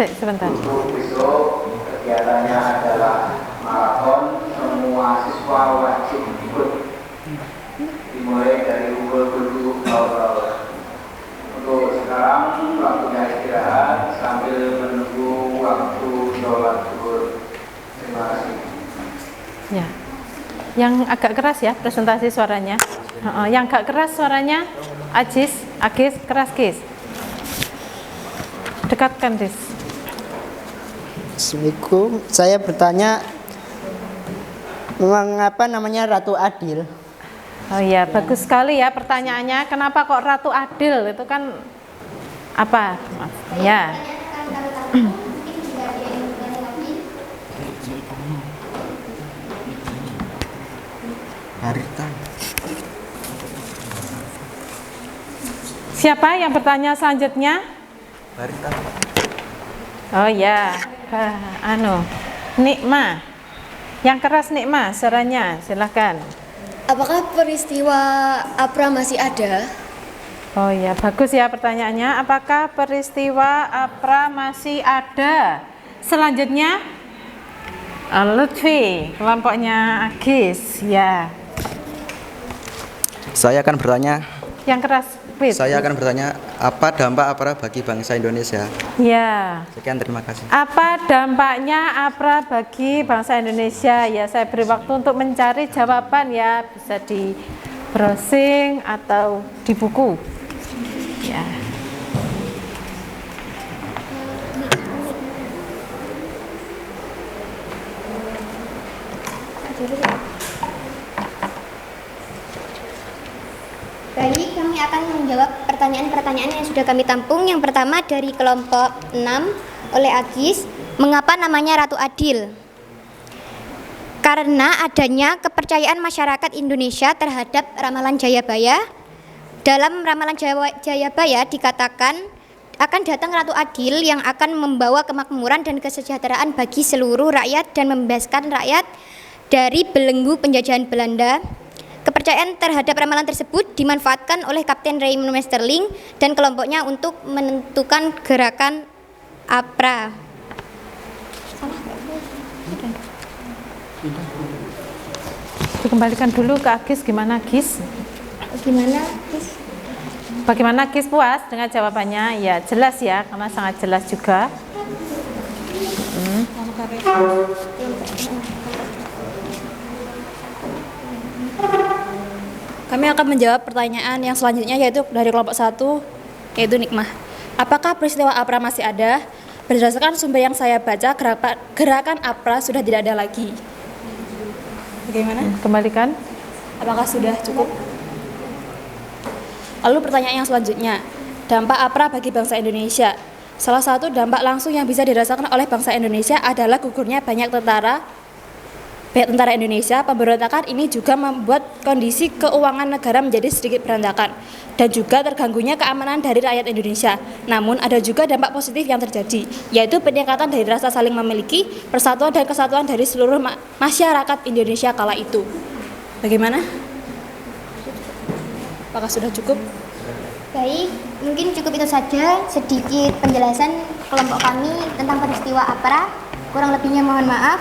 A: Sebentar.
K: Untuk besok kegiatannya adalah maraton, semua siswa wajib ikut dimulai dari pukul 7 awal. Untuk sekarang waktunya istirahat sambil menunggu waktu sholat zuhur. Terima kasih.
A: Ya, yang agak keras ya presentasi suaranya. Yang agak keras suaranya, Agis, keras Gis. Dekatkan Dis.
L: Assalamualaikum, saya bertanya mengapa namanya Ratu Adil?
A: Oh iya, bagus sekali ya pertanyaannya. Kenapa kok Ratu Adil? Itu kan apa? Ya.
L: Harita.
A: Siapa yang bertanya selanjutnya?
L: Harita.
A: Oh ya, Nikma. Yang keras Nikma, suaranya, silakan.
M: Apakah peristiwa APRA masih ada?
A: Oh ya, bagus ya pertanyaannya. Apakah peristiwa APRA masih ada? Selanjutnya, Lutfi, kelompoknya Agis, ya.
N: Saya akan bertanya.
A: Yang keras, Fit.
N: Saya akan bertanya, apa dampak APRA bagi bangsa Indonesia?
A: Ya.
N: Sekian, terima kasih.
A: Apa dampaknya APRA bagi bangsa Indonesia? Ya, saya beri waktu untuk mencari jawaban ya, bisa di browsing atau di buku. Ya.
C: Baik, kami akan menjawab pertanyaan-pertanyaan yang sudah kami tampung. Yang pertama dari kelompok 6 oleh Agis, mengapa namanya Ratu Adil? Karena adanya kepercayaan masyarakat Indonesia terhadap ramalan Jayabaya. Dalam ramalan Jayabaya dikatakan akan datang Ratu Adil yang akan membawa kemakmuran dan kesejahteraan bagi seluruh rakyat dan membebaskan rakyat dari belenggu penjajahan Belanda. Kepercayaan terhadap ramalan tersebut dimanfaatkan oleh Kapten Raymond Westerling dan kelompoknya untuk menentukan gerakan APRA.
A: Dikembalikan dulu ke Agis, gimana Agis? Bagaimana Agis, puas dengan jawabannya? Ya jelas ya, karena sangat jelas juga.
O: Kami akan menjawab pertanyaan yang selanjutnya, yaitu dari kelompok 1, yaitu Nikmah. Apakah peristiwa APRA masih ada? Berdasarkan sumber yang saya baca, gerakan APRA sudah tidak ada lagi. Bagaimana?
A: Kembalikan.
O: Apakah sudah cukup? Lalu pertanyaan yang selanjutnya, dampak APRA bagi bangsa Indonesia. Salah satu dampak langsung yang bisa dirasakan oleh bangsa Indonesia adalah gugurnya banyak tentara Indonesia. Pemberontakan ini juga membuat kondisi keuangan negara menjadi sedikit berantakan dan juga terganggunya keamanan dari rakyat Indonesia. Namun ada juga dampak positif yang terjadi, yaitu peningkatan dari rasa saling memiliki, persatuan dan kesatuan dari seluruh masyarakat Indonesia kala itu. Bagaimana? Apakah sudah cukup?
C: Baik, mungkin cukup itu saja sedikit penjelasan kelompok kami tentang peristiwa APRA. Kurang lebihnya mohon maaf.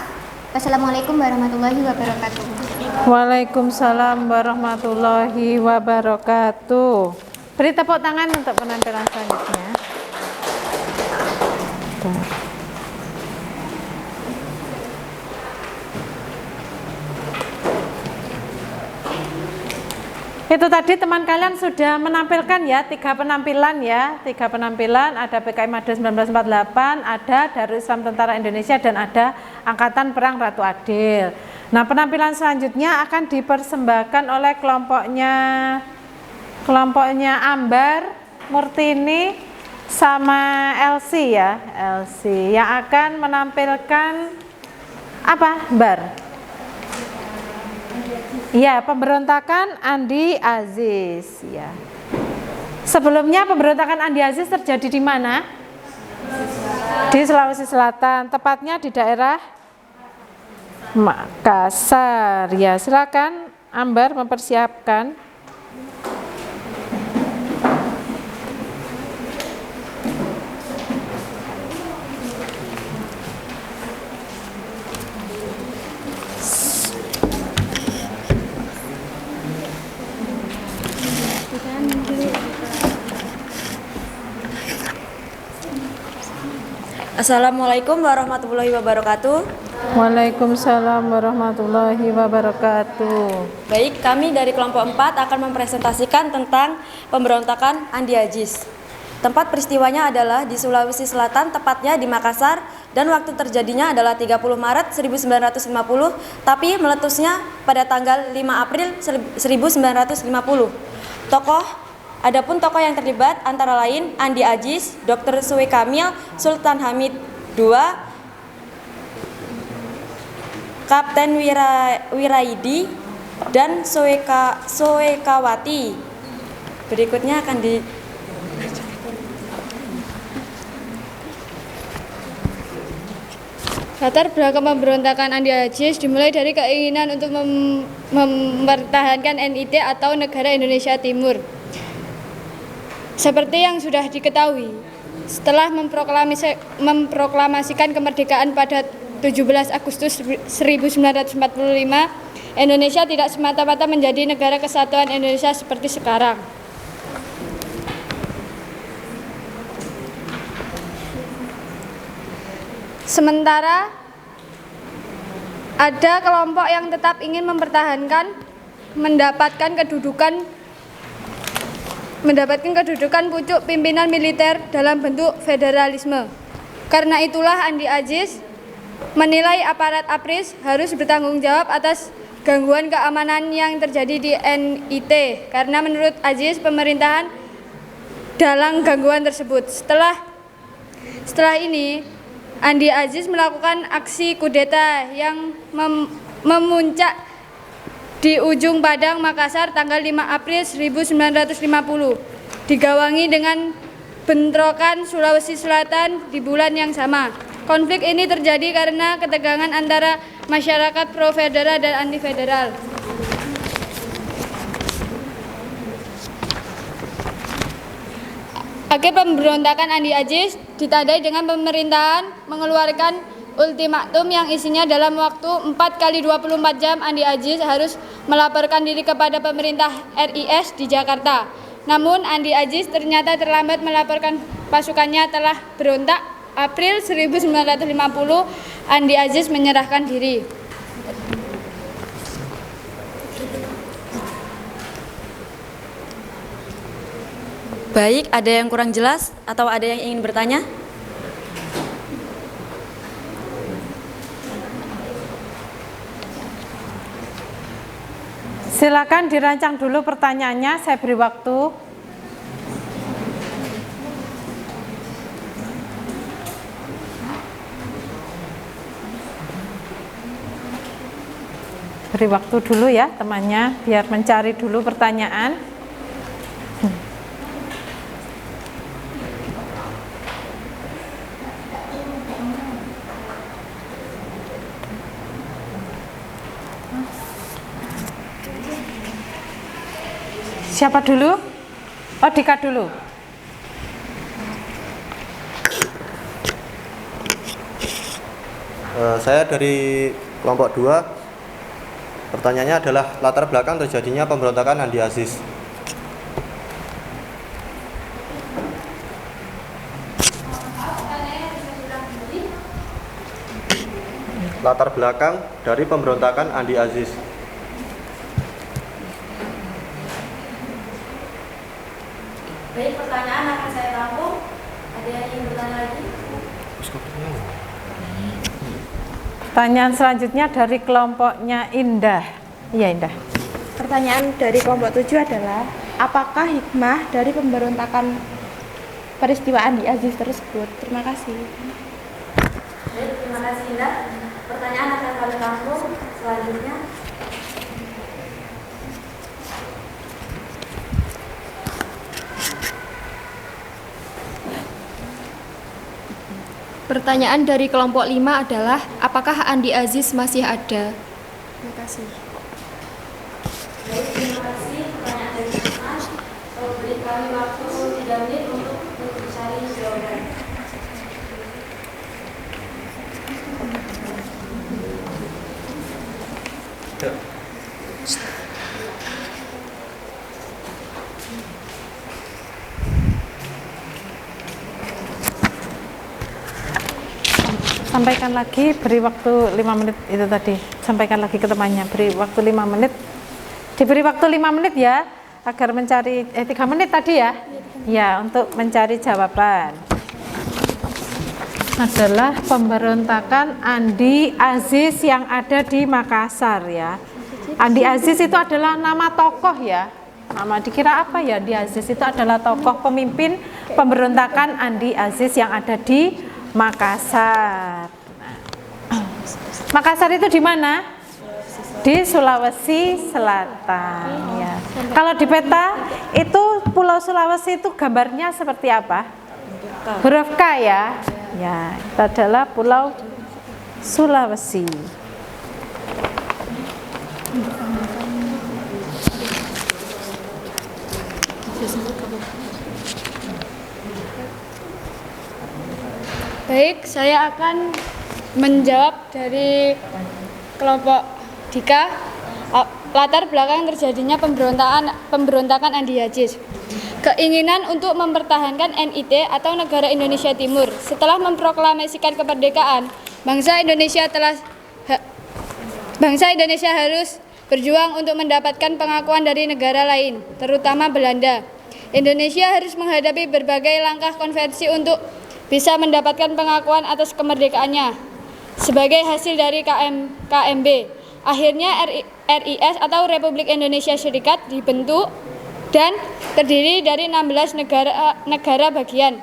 C: Wassalamualaikum warahmatullahi wabarakatuh.
A: Waalaikumsalam warahmatullahi wabarakatuh. Beri tepuk tangan untuk penampilan selanjutnya. Itu tadi teman kalian sudah menampilkan ya, 3 penampilan ya, 3 penampilan, ada PKI Mada 1948, ada Darul Islam Tentara Indonesia, dan ada Angkatan Perang Ratu Adil. Nah, penampilan selanjutnya akan dipersembahkan oleh kelompoknya Ambar, Murtini, sama Elsie ya, Elsie yang akan menampilkan apa, Bar? Ya, pemberontakan Andi Aziz ya. Sebelumnya pemberontakan Andi Aziz terjadi di mana? Di Sulawesi Selatan, tepatnya di daerah Makassar. Ya, silakan Ambar mempersiapkan.
O: Assalamualaikum warahmatullahi wabarakatuh.
A: Waalaikumsalam warahmatullahi wabarakatuh.
O: Baik, kami dari kelompok 4 akan mempresentasikan tentang pemberontakan Andi Aziz. Tempat peristiwanya adalah di Sulawesi Selatan, tepatnya di Makassar, dan waktu terjadinya adalah 30 Maret 1950, tapi meletusnya pada tanggal 5 April 1950. Adapun tokoh yang terlibat antara lain Andi Aziz, Dr. Suwe Kamil, Sultan Hamid II, Kapten Wiraidi, dan Soekawati. Berikutnya akan di
I: latar belakang pemberontakan Andi Aziz dimulai dari keinginan untuk mempertahankan NIT atau Negara Indonesia Timur. Seperti yang sudah diketahui, setelah memproklamasikan kemerdekaan pada 17 Agustus 1945, Indonesia tidak semata-mata menjadi negara kesatuan Indonesia seperti sekarang. Sementara ada kelompok yang tetap ingin mendapatkan kedudukan pucuk pimpinan militer dalam bentuk federalisme. Karena itulah Andi Aziz menilai aparat APRIS harus bertanggung jawab atas gangguan keamanan yang terjadi di NIT karena menurut Aziz pemerintahan dalam gangguan tersebut. Setelah ini Andi Aziz melakukan aksi kudeta yang memuncak di ujung Padang, Makassar tanggal 5 April 1950, digawangi dengan bentrokan Sulawesi Selatan di bulan yang sama. Konflik ini terjadi karena ketegangan antara masyarakat pro-federal dan anti-federal. Akhir pemberontakan Andi Aziz ditandai dengan pemerintahan mengeluarkan ultimatum yang isinya dalam waktu 4 kali 24 jam Andi Aziz harus melaporkan diri kepada pemerintah RIS di Jakarta. Namun Andi Aziz ternyata terlambat melaporkan pasukannya telah berontak. April 1950, Andi Aziz menyerahkan diri.
P: Baik, ada yang kurang jelas atau ada yang ingin bertanya?
A: Silakan dirancang dulu pertanyaannya, saya beri waktu. Beri waktu dulu ya temannya, biar mencari dulu pertanyaan. Siapa dulu? Oh, Dika dulu.
G: Saya dari kelompok 2. Pertanyaannya adalah latar belakang terjadinya pemberontakan Andi Aziz. Latar belakang dari pemberontakan Andi Aziz.
P: Baik, pertanyaan akan saya tampung. Ada yang ingin bertanya lagi?
A: Pertanyaan selanjutnya dari kelompoknya Indah. Iya, Indah.
Q: Pertanyaan dari kelompok 7 adalah, apakah hikmah dari pemberontakan peristiwa Andi Aziz tersebut? Terima kasih.
P: Baik, terima kasih Indah. Pertanyaan akan kami tampung selanjutnya.
R: Pertanyaan dari kelompok 5 adalah, apakah Andi Aziz masih ada?
Q: Terima kasih.
P: Baik, terima kasih. Pertanyaan dari Mas. Beri kami waktu 3 menit untuk mencari jawaban.
A: Sampaikan lagi, beri waktu 5 menit itu tadi. Sampaikan lagi ke temannya, beri waktu 5 menit. Diberi waktu 5 menit ya, agar mencari 3 menit tadi ya. Ya, untuk mencari jawaban. Adalah pemberontakan Andi Aziz yang ada di Makassar ya. Andi Aziz itu adalah nama tokoh ya. Nama dikira apa ya? Andi Aziz itu adalah tokoh pemimpin pemberontakan Andi Aziz yang ada di Makassar. Makassar itu di mana? Di Sulawesi Selatan ya. Kalau di peta itu Pulau Sulawesi itu gambarnya seperti apa? Huruf K ya. Ya, itu adalah Pulau Sulawesi.
I: Baik, saya akan menjawab dari kelompok Dika. Latar belakang terjadinya pemberontakan Andi Aziz. Keinginan untuk mempertahankan NIT atau Negara Indonesia Timur. Setelah memproklamasikan kemerdekaan, bangsa Indonesia harus berjuang untuk mendapatkan pengakuan dari negara lain, terutama Belanda. Indonesia harus menghadapi berbagai langkah konversi untuk bisa mendapatkan pengakuan atas kemerdekaannya. Sebagai hasil dari KMB, akhirnya RIS atau Republik Indonesia Serikat dibentuk dan terdiri dari 16 negara bagian.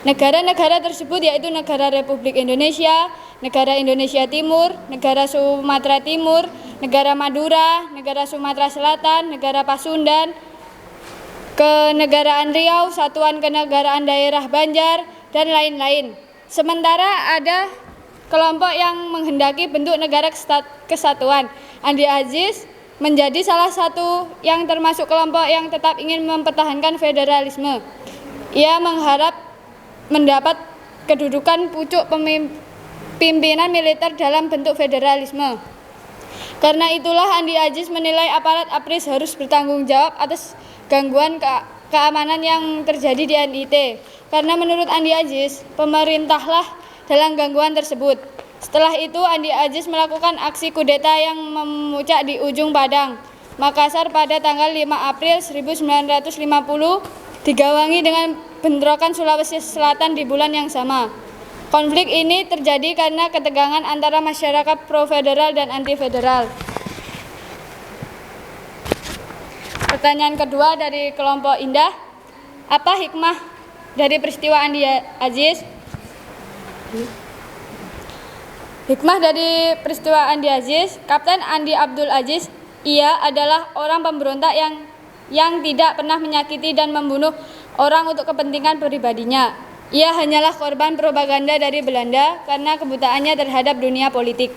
I: Negara-negara tersebut yaitu Negara Republik Indonesia, Negara Indonesia Timur, Negara Sumatera Timur, Negara Madura, Negara Sumatera Selatan, Negara Pasundan, Kenegaraan Riau, Satuan Kenegaraan Daerah Banjar, dan lain-lain. Sementara ada kelompok yang menghendaki bentuk negara kesatuan. Andi Aziz menjadi salah satu yang termasuk kelompok yang tetap ingin mempertahankan federalisme. Ia mengharap mendapat kedudukan pucuk pimpinan militer dalam bentuk federalisme. Karena itulah Andi Aziz menilai aparat APRIS harus bertanggung jawab atas gangguan keamanan yang terjadi di NIT. Karena menurut Andi Aziz, pemerintahlah dalam gangguan tersebut. Setelah itu Andi Aziz melakukan aksi kudeta yang memuncak di ujung Padang, Makassar pada tanggal 5 April 1950, digawangi dengan bentrokan Sulawesi Selatan di bulan yang sama. Konflik ini terjadi karena ketegangan antara masyarakat pro-federal dan anti-federal. Pertanyaan kedua dari kelompok Indah, apa hikmah dari peristiwa Andi Aziz? Hikmah dari peristiwa Andi Aziz, Kapten Andi Abdul Aziz, ia adalah orang pemberontak yang tidak pernah menyakiti dan membunuh orang untuk kepentingan pribadinya. Ia hanyalah korban propaganda dari Belanda karena kebutaannya terhadap dunia politik.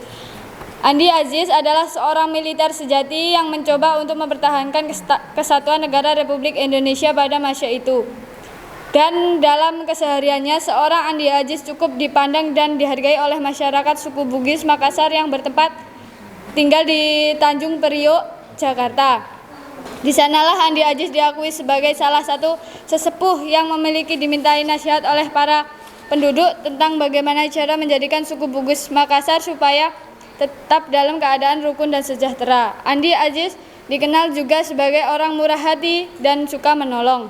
I: Andi Aziz adalah seorang militer sejati yang mencoba untuk mempertahankan kesatuan negara Republik Indonesia pada masa itu. Dan dalam kesehariannya, seorang Andi Aziz cukup dipandang dan dihargai oleh masyarakat suku Bugis Makassar yang bertempat tinggal di Tanjung Priok, Jakarta. Di sanalah Andi Aziz diakui sebagai salah satu sesepuh yang memiliki dimintai nasihat oleh para penduduk tentang bagaimana cara menjadikan suku Bugis Makassar supaya tetap dalam keadaan rukun dan sejahtera. Andi Aziz dikenal juga sebagai orang murah hati dan suka menolong.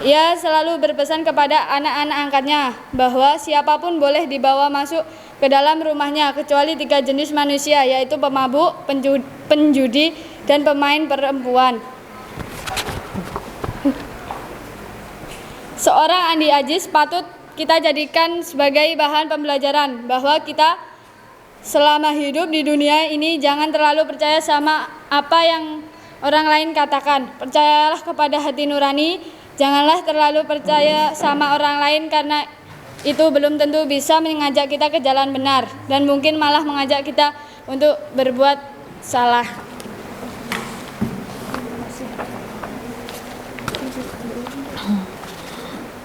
I: Ia selalu berpesan kepada anak-anak angkatnya bahwa siapapun boleh dibawa masuk ke dalam rumahnya kecuali 3 jenis manusia, yaitu pemabuk, penjudi, dan pemain perempuan. Seorang Andi Aziz patut kita jadikan sebagai bahan pembelajaran bahwa kita selama hidup di dunia ini jangan terlalu percaya sama apa yang orang lain katakan. Percayalah kepada hati nurani, janganlah terlalu percaya sama orang lain karena itu belum tentu bisa mengajak kita ke jalan benar dan mungkin malah mengajak kita untuk berbuat salah.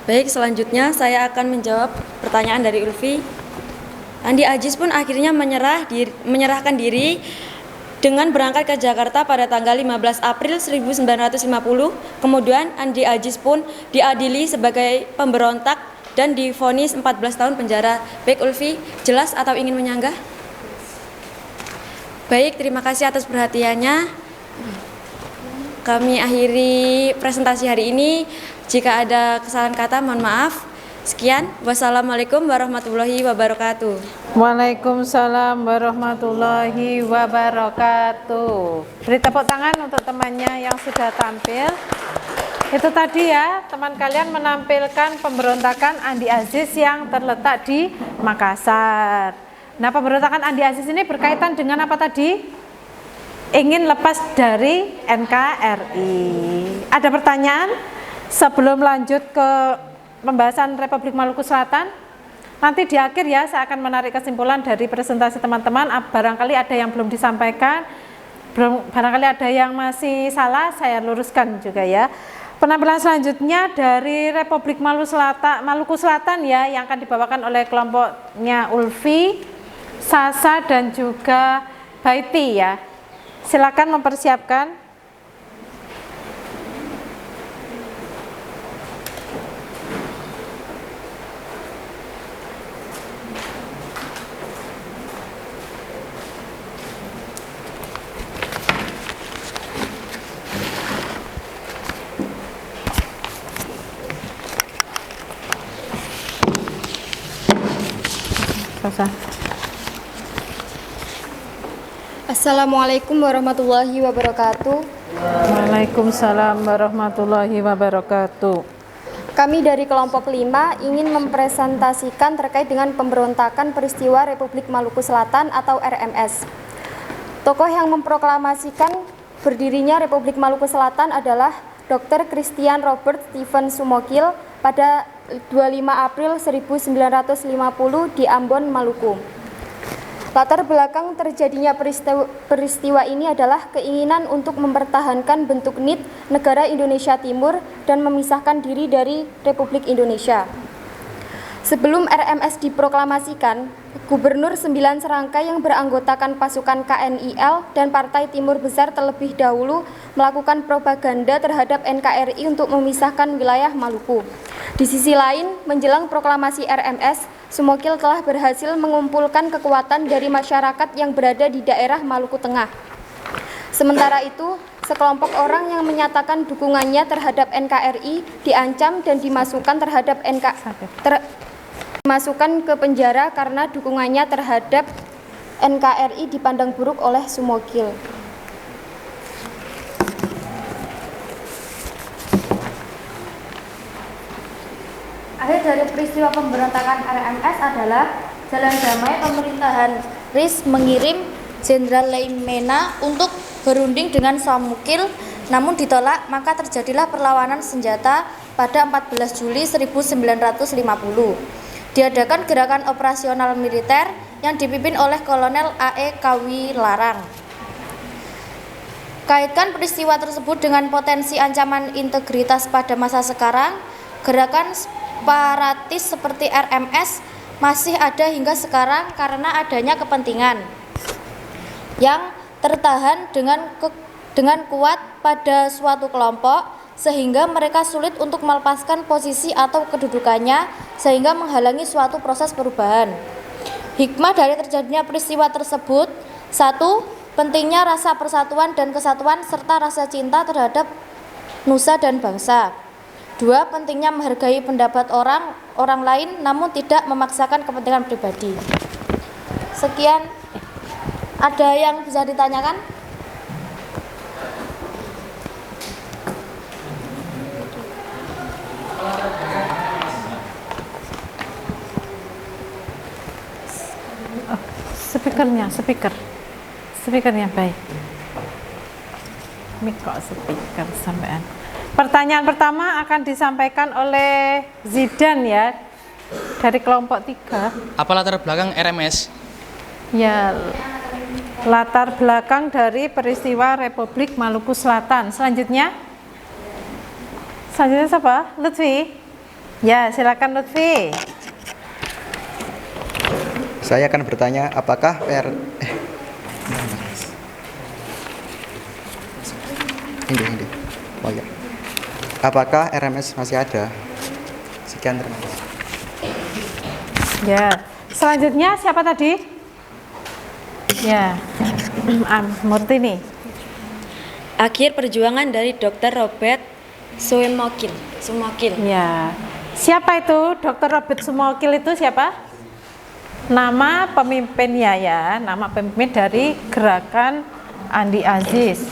S: Baik, selanjutnya saya akan menjawab pertanyaan dari Ulfi. Andi Aziz pun akhirnya menyerahkan diri dengan berangkat ke Jakarta pada tanggal 15 April 1950. Kemudian Andi Aziz pun diadili sebagai pemberontak dan divonis 14 tahun penjara. Baik Ulfi, jelas atau ingin menyanggah? Baik, terima kasih atas perhatiannya. Kami akhiri presentasi hari ini. Jika ada kesalahan kata, mohon maaf. Sekian, wassalamualaikum warahmatullahi wabarakatuh.
A: Waalaikumsalam warahmatullahi wabarakatuh. Beri tepuk tangan untuk temannya yang sudah tampil. Itu tadi ya, teman kalian menampilkan pemberontakan Andi Aziz yang terletak di Makassar. Nah, pemberontakan Andi Aziz ini berkaitan dengan apa tadi? Ingin lepas dari NKRI. Ada pertanyaan? Sebelum lanjut ke pembahasan Republik Maluku Selatan, nanti di akhir ya saya akan menarik kesimpulan dari presentasi teman-teman. Barangkali ada yang belum disampaikan, barangkali ada yang masih salah, saya luruskan juga ya. Penampilan selanjutnya dari Republik Maluku Selatan ya, yang akan dibawakan oleh kelompoknya Ulfi, Sasa dan juga Baiti ya. Silakan mempersiapkan.
R: Assalamualaikum warahmatullahi wabarakatuh.
A: Waalaikumsalam warahmatullahi wabarakatuh.
R: Kami dari kelompok 5 ingin mempresentasikan terkait dengan pemberontakan peristiwa Republik Maluku Selatan atau RMS. Tokoh yang memproklamasikan berdirinya Republik Maluku Selatan adalah Dr. Christian Robert Stephen Sumokil pada 25 April 1950 di Ambon, Maluku. Latar belakang terjadinya peristiwa ini adalah keinginan untuk mempertahankan bentuk NIT negara Indonesia Timur dan memisahkan diri dari Republik Indonesia. Sebelum RMS diproklamasikan, Gubernur 9 serangkai yang beranggotakan pasukan KNIL dan Partai Timur Besar terlebih dahulu melakukan propaganda terhadap NKRI untuk memisahkan wilayah Maluku. Di sisi lain, menjelang proklamasi RMS, Sumokil telah berhasil mengumpulkan kekuatan dari masyarakat yang berada di daerah Maluku Tengah. Sementara itu, sekelompok orang yang menyatakan dukungannya terhadap NKRI diancam dan dimasukkan ke penjara karena dukungannya terhadap NKRI dipandang buruk oleh Sumokil.
O: Akhir dari peristiwa pemberontakan RMS adalah jalan damai pemerintahan RIS mengirim Jenderal Leimena untuk berunding dengan Sumokil, namun ditolak, maka terjadilah perlawanan senjata pada 14 Juli 1950. Diadakan gerakan operasional militer yang dipimpin oleh Kolonel A.E. Kawi Larang. Kaitkan peristiwa tersebut dengan potensi ancaman integritas pada masa sekarang, gerakan separatis seperti RMS masih ada hingga sekarang karena adanya kepentingan yang tertahan dengan kuat pada suatu kelompok sehingga mereka sulit untuk melepaskan posisi atau kedudukannya sehingga menghalangi suatu proses perubahan. Hikmah dari terjadinya peristiwa tersebut: 1. Pentingnya rasa persatuan dan kesatuan serta rasa cinta terhadap nusa dan bangsa. 2. Pentingnya menghargai pendapat orang lain namun tidak memaksakan kepentingan pribadi. Sekian. Ada yang bisa ditanyakan?
A: Speakernya baik. Ini kok speaker sampean. Pertanyaan pertama akan disampaikan oleh Zidan ya, dari kelompok 3.
J: Apa latar belakang RMS?
A: Ya, latar belakang dari peristiwa Republik Maluku Selatan. Selanjutnya siapa? Lutfi? Ya, silakan Lutfi.
N: Saya akan bertanya, apakah apakah RMS masih ada? Sekian, terima kasih.
A: Ya, selanjutnya siapa tadi? Ya, Murtini.
S: Akhir perjuangan dari Dr. Robert Sumokil.
A: Ya, siapa itu Dr. Robert Sumokil itu siapa? Nama pemimpinnya ya, nama pemimpin dari gerakan Andi Aziz.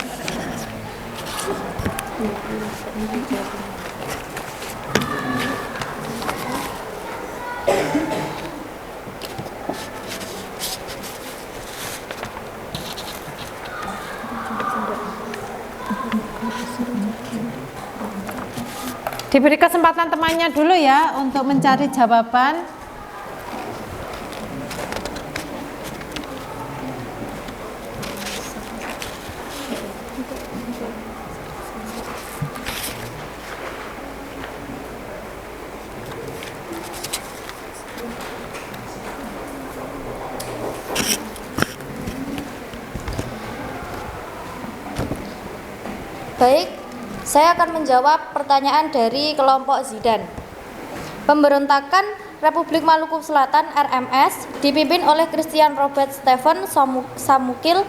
A: Diberi kesempatan temannya dulu ya untuk mencari jawaban.
O: Baik, saya akan menjawab pertanyaan dari kelompok Zidan. Pemberontakan Republik Maluku Selatan RMS dipimpin oleh Christian Robert Stephen Sumokil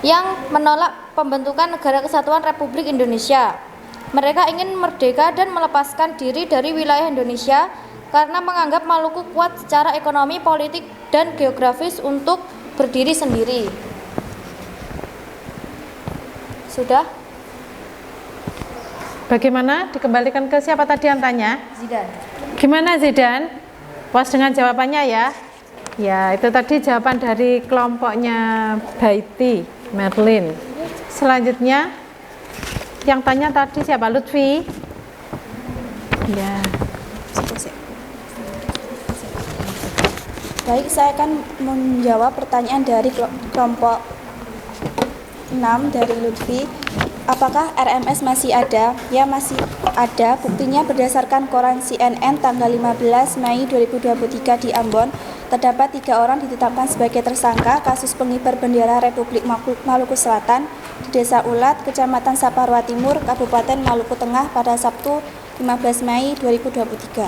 O: yang menolak pembentukan Negara Kesatuan Republik Indonesia. Mereka ingin merdeka dan melepaskan diri dari wilayah Indonesia karena menganggap Maluku kuat secara ekonomi, politik, dan geografis untuk berdiri sendiri.
R: Sudah?
A: Bagaimana? Dikembalikan ke siapa tadi yang tanya?
R: Zidan.
A: Gimana Zidan? Puas dengan jawabannya ya? Ya, itu tadi jawaban dari kelompoknya Baiti, Merlin. Selanjutnya, yang tanya tadi siapa? Lutfi? Ya.
Q: Baik, saya akan menjawab pertanyaan dari kelompok 6 dari Lutfi. Apakah RMS masih ada? Ya, masih ada. Buktinya berdasarkan koran CNN tanggal 15 Mei 2023 di Ambon, terdapat 3 orang ditetapkan sebagai tersangka kasus pengibar bendera Republik Maluku Selatan di Desa Ulat, Kecamatan Saparua Timur, Kabupaten Maluku Tengah pada Sabtu 15 Mei 2023.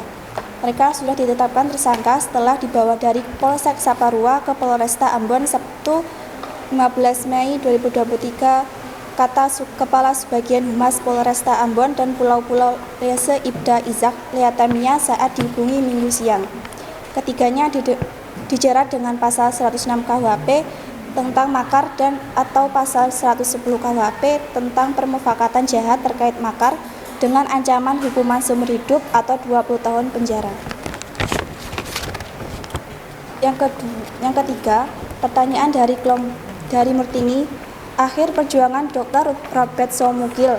Q: Mereka sudah ditetapkan tersangka setelah dibawa dari Polsek Saparua ke Polresta Ambon Sabtu 15 Mei 2023, kata Kepala Subbagian Humas Polresta Ambon dan Pulau-Pulau Lese Ibda Izak Leatamia saat dihubungi Minggu siang. Ketiganya dijerat dengan pasal 106 KUHP tentang makar dan atau pasal 110 KUHP tentang permufakatan jahat terkait makar dengan ancaman hukuman seumur hidup atau 20 tahun penjara. Yang ketiga, pertanyaan dari Murtini, akhir perjuangan Dr. Robert Somukil.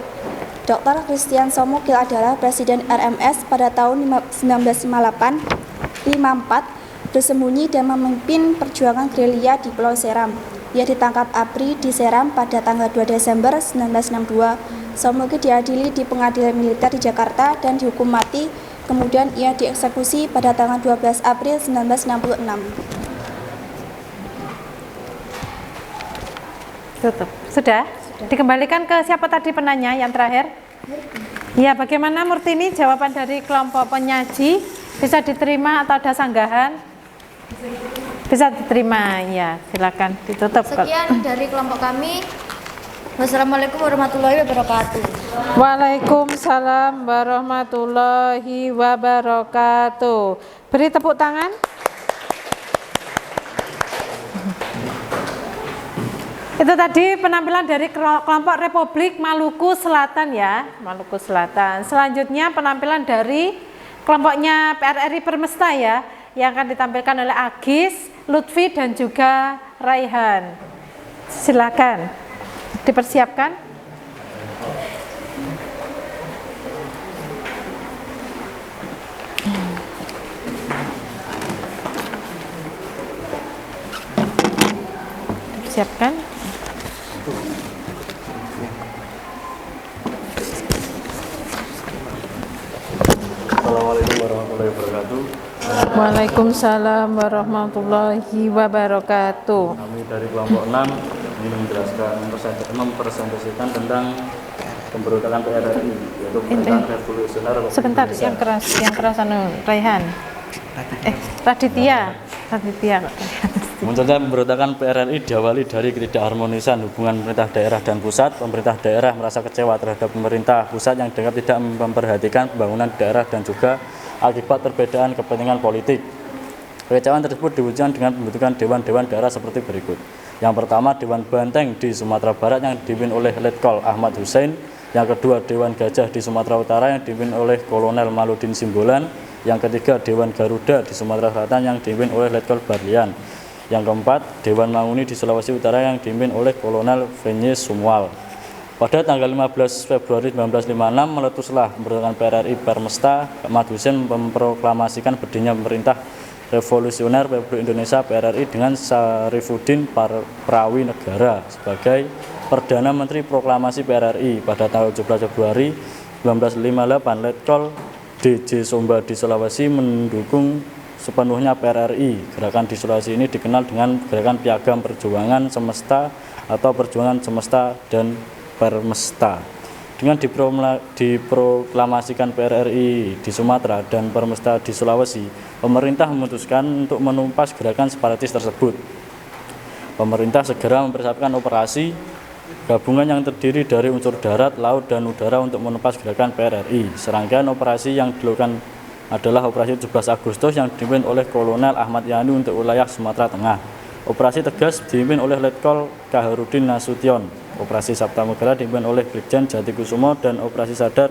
Q: Dr. Christian Somukil adalah Presiden RMS pada tahun 1954, bersembunyi dan memimpin perjuangan gerilya di Pulau Seram. Ia ditangkap ABRI di Seram pada tanggal 2 Desember 1962. Somukil diadili di pengadilan militer di Jakarta dan dihukum mati, kemudian ia dieksekusi pada tanggal 12 April 1966.
A: Tutup. Sudah? Dikembalikan ke siapa tadi penanya yang terakhir? Ya, bagaimana Murtini jawaban dari kelompok penyaji? Bisa diterima atau ada sanggahan? Bisa diterima, ya silakan ditutup.
R: Sekian dari kelompok kami. Wassalamualaikum warahmatullahi wabarakatuh.
A: Waalaikumsalam warahmatullahi wabarakatuh. Beri tepuk tangan. Itu tadi penampilan dari kelompok Republik Maluku Selatan ya, Maluku Selatan. Selanjutnya penampilan dari kelompoknya PRRI Permesta ya, yang akan ditampilkan oleh Agis, Lutfi dan juga Raihan. Silakan dipersiapkan. Siapkan.
T: Assalamualaikum warahmatullahi wabarakatuh.
A: Waalaikumsalam warahmatullahi wabarakatuh.
T: Kami dari kelompok 6 ingin menjelaskan, mempresentasikan tentang pemberontakan PRRI, yaitu pemberontakan revolusioner.
A: Sebentar, yang keras Raihan. Raditya.
T: Munculnya pemberontakan PRRI diawali dari ketidakharmonisan hubungan pemerintah daerah dan pusat. Pemerintah daerah merasa kecewa terhadap pemerintah pusat yang dianggap tidak memperhatikan pembangunan daerah dan juga akibat perbedaan kepentingan politik. Kekecewaan tersebut diwujudkan dengan pembentukan dewan-dewan daerah seperti berikut. Yang pertama, Dewan Banteng di Sumatera Barat yang dipimpin oleh Letkol Ahmad Hussein. Yang kedua, Dewan Gajah di Sumatera Utara yang dipimpin oleh Kolonel Maludin Simbolan. Yang ketiga, Dewan Garuda di Sumatera Selatan yang dipimpin oleh Letkol Barlian. Yang keempat, Dewan Manguni di Sulawesi Utara yang dipimpin oleh Kolonel Venye Sumwal. Pada tanggal 15 Februari 1956 meletuslah pemberontakan PRRI Permesta. Ahmad Hussein memproklamasikan berdirinya pemerintah revolusioner Republik Indonesia PRRI dengan Sarifuddin Prawi Negara sebagai Perdana Menteri Proklamasi PRRI. Pada tanggal 17 Februari 1958 Letkol DJ Somba di Sulawesi mendukung sepenuhnya PRRI. Gerakan di Sulawesi ini dikenal dengan Gerakan Piagam Perjuangan Semesta atau Perjuangan Semesta dan Permesta. Dengan diproklamasikan PRRI di Sumatera dan Permesta di Sulawesi, pemerintah memutuskan untuk menumpas gerakan separatis tersebut. Pemerintah segera mempersiapkan operasi gabungan yang terdiri dari unsur darat, laut, dan udara untuk menumpas gerakan PRRI. Serangkaian operasi yang dilakukan adalah operasi 17 Agustus yang dipimpin oleh Kolonel Ahmad Yani untuk wilayah Sumatera Tengah. Operasi Tegas dipimpin oleh Letkol Kaharudin Nasution. Operasi Sabta Megara dipimpin oleh Brigjen Jatikusumo dan Operasi Sadar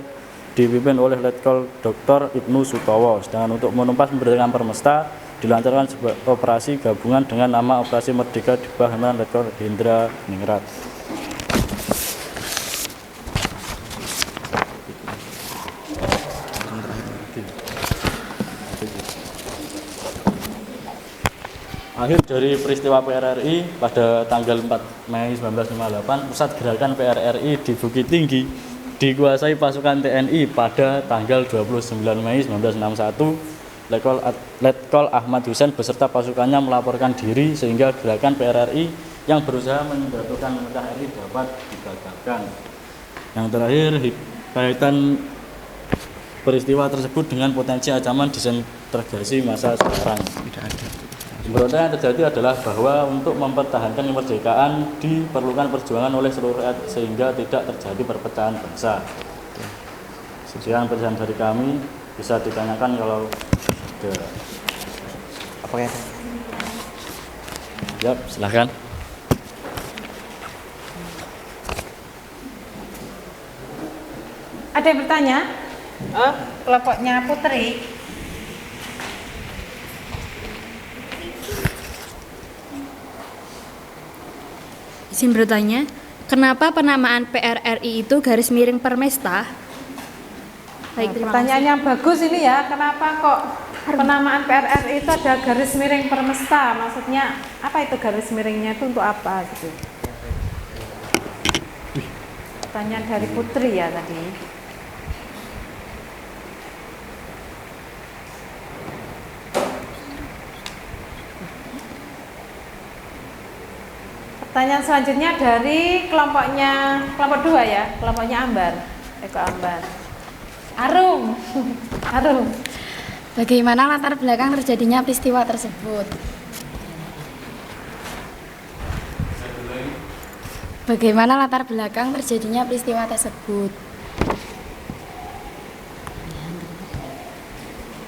T: dipimpin oleh Letkol Dr. Ibnu Sutowo. Sedangkan untuk menumpas pemberontakan Permesta dilancarkan sebuah operasi gabungan dengan nama Operasi Merdeka di bawah naungan Letkol Hendra Ningrat. Akhir dari peristiwa PRRI pada tanggal 4 Mei 1958, pusat gerakan PRRI di Bukit Tinggi dikuasai pasukan TNI pada tanggal 29 Mei 1961. Letkol Ahmad Hussein beserta pasukannya melaporkan diri sehingga gerakan PRRI yang berusaha menjatuhkan pemerintah RI dapat digagalkan. Yang terakhir, kaitan peristiwa tersebut dengan potensi ancaman disintegrasi masa sekarang. Tidak ada. Pemberontakan yang terjadi adalah bahwa untuk mempertahankan kemerdekaan diperlukan perjuangan oleh seluruh rakyat sehingga tidak terjadi perpecahan bangsa. Sekian penjelasan dari kami, bisa ditanyakan kalau ada.
N: Apakah ada?
T: Ya, silahkan.
A: Ada yang bertanya? Oh, kelompoknya Putri.
O: Izin bertanya, kenapa penamaan PRRI itu garis miring Permesta? Baik, terima
A: Pertanyaan yang bagus ini ya, kenapa kok penamaan PRRI itu ada garis miring Permesta? Maksudnya apa itu garis miringnya itu untuk apa gitu? Pertanyaan dari Putri ya tadi. Pertanyaan selanjutnya dari kelompok 2 ya, kelompoknya Ambar, Eko Ambar. Arum. Arum.
H: Bagaimana latar belakang terjadinya peristiwa tersebut? Bagaimana latar belakang terjadinya peristiwa tersebut?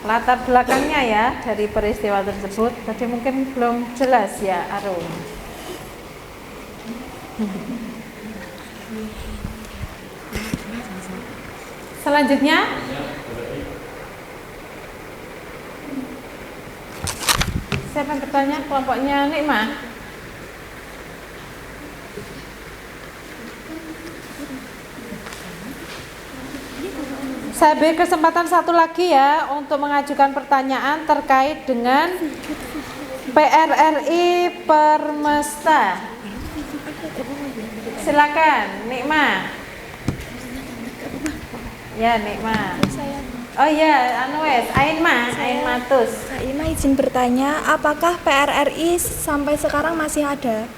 A: Latar belakangnya ya dari peristiwa tersebut tadi mungkin belum jelas ya, Arum. Selanjutnya siapa yang bertanya? Kelompoknya Nikmah. Saya beri kesempatan satu lagi ya untuk mengajukan pertanyaan terkait dengan PRRI Permesta. Silakan, Nikmah. Ya, Nikmah. Oh iya, Ain Matus.
Q: Aina izin bertanya, apakah PRRI sampai sekarang masih ada?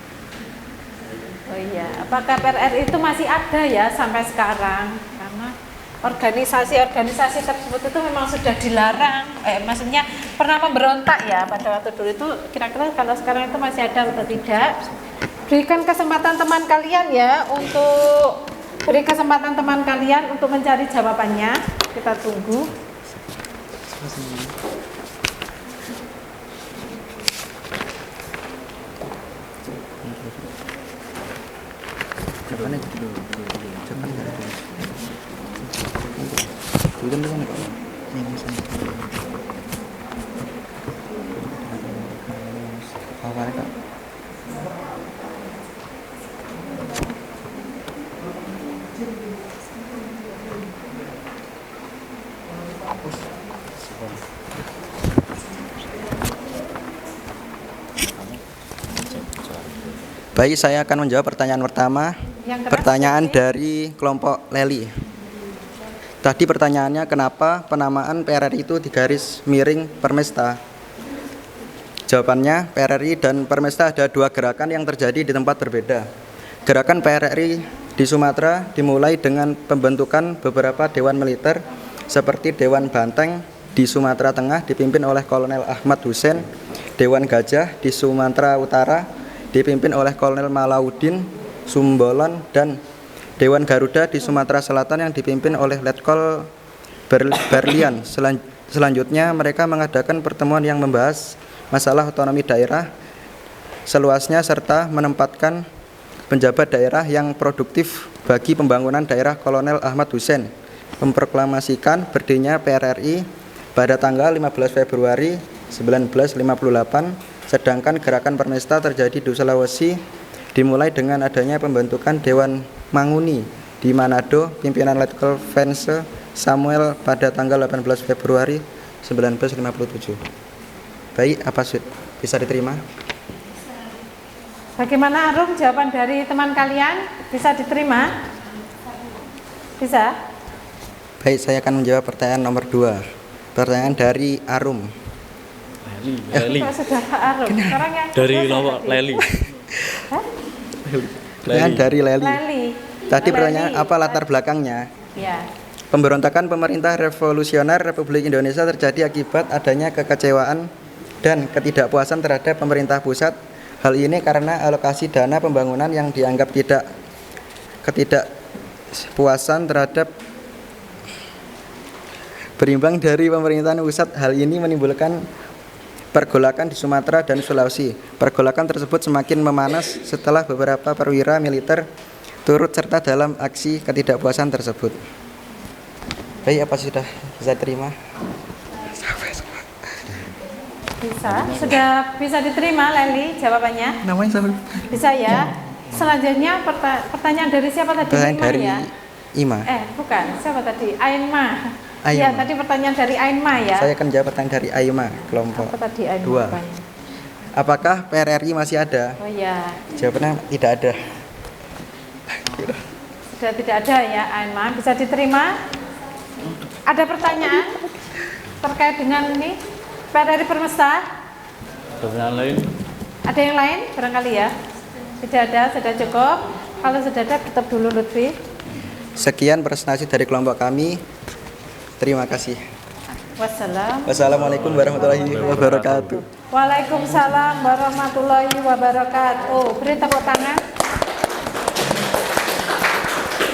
A: Oh iya, apakah PRRI itu masih ada ya sampai sekarang? Karena organisasi-organisasi tersebut itu memang sudah dilarang. Maksudnya pernah memberontak ya pada waktu dulu itu. Kira-kira kalau sekarang itu masih ada atau tidak? Berikan kesempatan teman kalian ya untuk mencari jawabannya. Kita tunggu.
N: Jawabannya dulu. Jawabannya dulu. Itu kan sana Pak. Awalnya Kak. Baik, saya akan menjawab pertanyaan pertama. Pertanyaan dari kelompok Leli. Tadi pertanyaannya kenapa penamaan PRRI itu di garis miring Permesta. Jawabannya, PRRI dan Permesta ada dua gerakan yang terjadi di tempat berbeda. Gerakan PRRI di Sumatera dimulai dengan pembentukan beberapa dewan militer seperti Dewan Banteng di Sumatera Tengah dipimpin oleh Kolonel Ahmad Hussein, Dewan Gajah di Sumatera Utara dipimpin oleh Kolonel Malaudin Sumbolon, dan Dewan Garuda di Sumatera Selatan yang dipimpin oleh Letkol Berlian. Selanjutnya mereka mengadakan pertemuan yang membahas masalah otonomi daerah seluasnya serta menempatkan penjabat daerah yang produktif bagi pembangunan daerah Kolonel Ahmad Hussein, memproklamasikan berdirinya PRRI pada tanggal 15 Februari 1958, sedangkan gerakan Permesta terjadi di Sulawesi dimulai dengan adanya pembentukan Dewan Manguni di Manado, pimpinan Letkol Vance Samuel pada tanggal 18 Februari 1957. Baik, apa bisa diterima?
A: Bagaimana Arum, jawaban dari teman kalian? Bisa diterima? Bisa?
N: Baik, saya akan menjawab pertanyaan nomor 2. Pertanyaan dari Arum.
T: Leli.
A: Saudara Arum. Sekarang yang
T: Dari kelompok Leli.
N: Pertanyaan dari Leli. Tadi
A: Leli.
N: pertanyaan apa latar belakangnya?
A: Ya.
N: Pemberontakan pemerintah revolusioner Republik Indonesia terjadi akibat adanya kekecewaan dan ketidakpuasan terhadap pemerintah pusat. Hal ini karena alokasi dana pembangunan yang dianggap ketidakpuasan terhadap berimbang dari pemerintahan pusat. Hal ini menimbulkan pergolakan di Sumatera dan Sulawesi. Pergolakan tersebut semakin memanas setelah beberapa perwira militer turut serta dalam aksi ketidakpuasan tersebut. Baik, apa sudah bisa terima?
A: Sudah bisa diterima Leli jawabannya?
N: Namanya siapa?
A: Bisa ya. Selanjutnya pertanyaan dari siapa tadi?
N: Pertanyaan dari
A: ya?
N: Ima.
A: Bukan, siapa tadi? Ainma.
N: Ainma.
A: Ya, tadi pertanyaan dari Ainma ya.
N: Saya akan jawab pertanyaan dari Aima, kelompok
A: Apa tadi Ainma?
N: 2. Apakah PRRI masih ada?
A: Oh ya.
N: Jawabannya tidak ada.
A: Sudah tidak ada ya Ainma. Bisa diterima? Ada pertanyaan terkait dengan ini? PRRI Permesta?
T: Pertanyaan lain?
A: Ada yang lain barangkali ya? Tidak ada, sudah cukup. Kalau sudah ada, tutup dulu Lutfi.
N: Sekian presentasi dari kelompok kami. Terima kasih. Wassalamualaikum warahmatullahi wabarakatuh.
A: Waalaikumsalam warahmatullahi wabarakatuh. Beri tepuk tangan.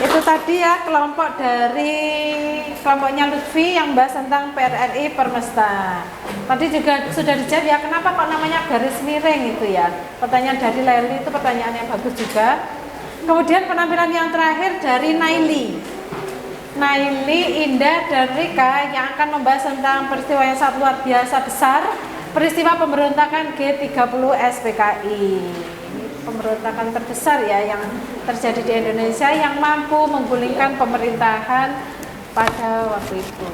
A: Itu tadi ya kelompoknya Lutfi yang bahas tentang PRRI Permesta. Tadi juga sudah dijawab ya, kenapa kok namanya garis miring itu ya. Pertanyaan dari Leli itu pertanyaan yang bagus juga. Kemudian penampilan yang terakhir dari Naili, Indah dan Rika yang akan membahas tentang peristiwa yang sangat luar biasa besar, peristiwa pemberontakan G30 SPKI. Pemberontakan terbesar ya yang terjadi di Indonesia yang mampu menggulingkan pemerintahan pada waktu itu.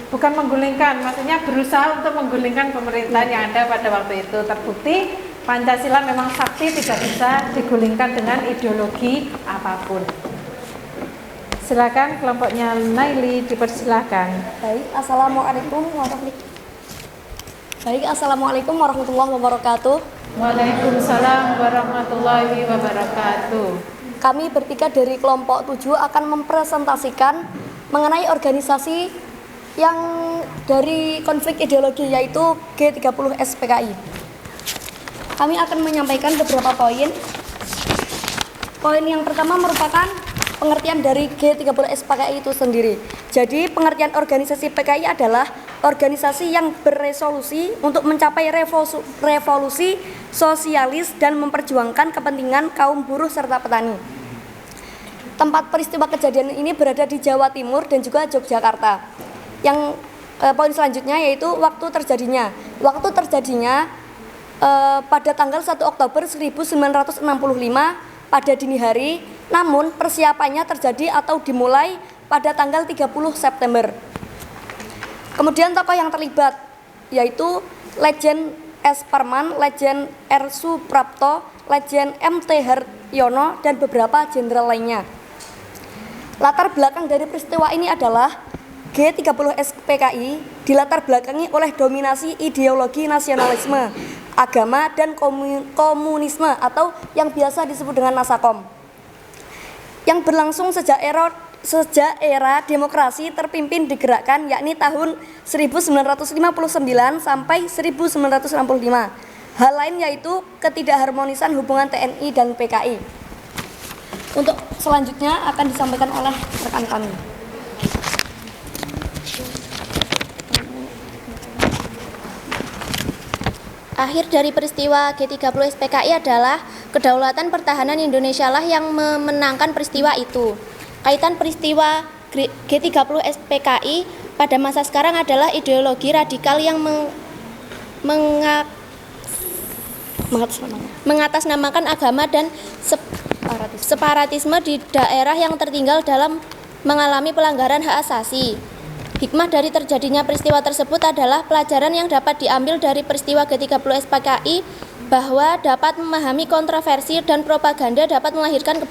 A: Bukan menggulingkan, maksudnya berusaha untuk menggulingkan pemerintahan yang ada pada waktu itu. Terbukti Pancasila memang sakti, tidak bisa digulingkan dengan ideologi apapun. Silakan kelompoknya Naili, dipersilakan.
F: Baik, assalamualaikum warahmatullahi wabarakatuh.
A: Waalaikumsalam warahmatullahi wabarakatuh.
F: Kami bertiga dari kelompok 7 akan mempresentasikan mengenai organisasi yang dari konflik ideologi yaitu G30 SPKI. Kami akan menyampaikan beberapa poin. Poin yang pertama merupakan pengertian dari G30 SPKI itu sendiri. Jadi pengertian organisasi PKI adalah organisasi yang beresolusi untuk mencapai revolusi sosialis dan memperjuangkan kepentingan kaum buruh serta petani. Tempat peristiwa kejadian ini berada di Jawa Timur dan juga Yogyakarta. Yang poin selanjutnya yaitu waktu terjadinya. Waktu terjadinya pada tanggal 1 Oktober 1965 pada dini hari, namun persiapannya terjadi atau dimulai pada tanggal 30 September. Kemudian tokoh yang terlibat yaitu Legend S. Parman, Legend R. Suprapto, Legend M. T. Haryono, dan beberapa jenderal lainnya. Latar belakang dari peristiwa ini adalah G30 SPKI dilatar belakangi oleh dominasi ideologi nasionalisme, agama, dan komunisme atau yang biasa disebut dengan Nasakom, yang berlangsung sejak era demokrasi terpimpin digerakkan yakni tahun 1959 sampai 1965. Hal lain yaitu ketidakharmonisan hubungan TNI dan PKI. Untuk selanjutnya akan disampaikan oleh rekan kami.
C: Akhir dari peristiwa G30 SPKI adalah kedaulatan pertahanan Indonesia lah yang memenangkan peristiwa itu. Kaitan peristiwa G30 SPKI pada masa sekarang adalah ideologi radikal yang mengatasnamakan agama dan separatisme di daerah yang tertinggal dalam mengalami pelanggaran hak asasi. Hikmah dari terjadinya peristiwa tersebut adalah pelajaran yang dapat diambil dari peristiwa G30 SPKI bahwa dapat memahami kontroversi dan propaganda dapat melahirkan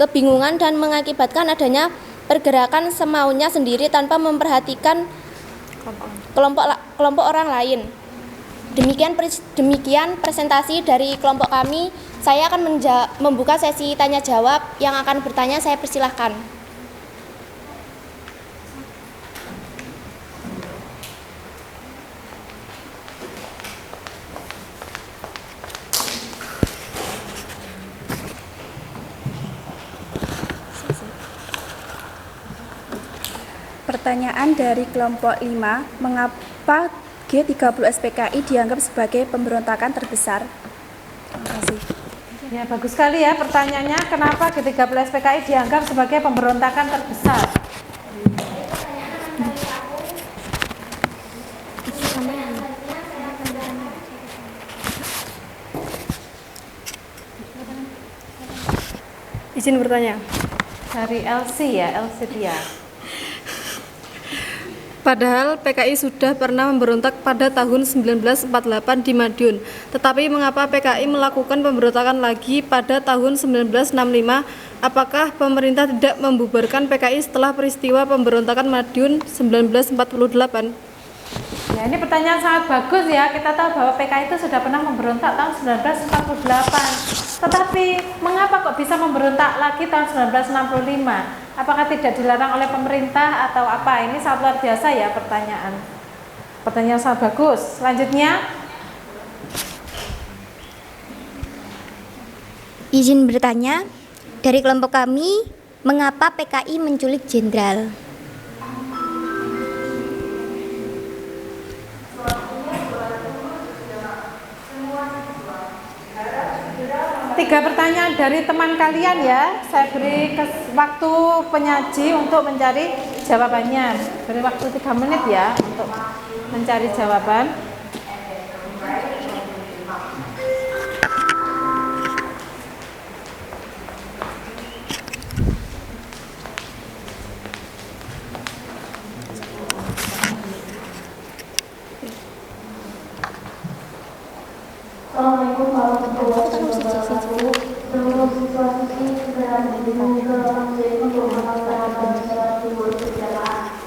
C: kebingungan dan mengakibatkan adanya pergerakan semaunya sendiri tanpa memperhatikan kelompok orang lain. Demikian presentasi dari kelompok kami. Saya akan membuka sesi tanya jawab. Yang akan bertanya saya persilahkan.
Q: Pertanyaan dari kelompok 5, mengapa G30 SPKI dianggap sebagai pemberontakan terbesar? Terima kasih.
A: Ya, bagus sekali ya pertanyaannya, kenapa G30 SPKI dianggap sebagai pemberontakan terbesar?
I: Izin bertanya.
A: Dari LC ya, LC dia.
I: Padahal PKI sudah pernah memberontak pada tahun 1948 di Madiun. Tetapi mengapa PKI melakukan pemberontakan lagi pada tahun 1965? Apakah pemerintah tidak membubarkan PKI setelah peristiwa pemberontakan Madiun 1948?
A: Ya, ini pertanyaan sangat bagus ya. Kita tahu bahwa PKI itu sudah pernah memberontak tahun 1948. Tetapi mengapa kok bisa memberontak lagi tahun 1965? Apakah tidak dilarang oleh pemerintah atau apa? Ini sangat luar biasa ya pertanyaan. Pertanyaan sangat bagus. Selanjutnya.
C: Izin bertanya, dari kelompok kami, mengapa PKI menculik jenderal?
A: Tiga pertanyaan dari teman kalian ya. Saya beri waktu penyaji untuk mencari jawabannya. Beri waktu 3 menit ya untuk mencari jawaban.
P: Assalamualaikum warahmatullahi wabarakatuh. Seluruh siswa siswi segera menuju ke ruang jadi untuk melaksanakan sholat subuh berjamaah.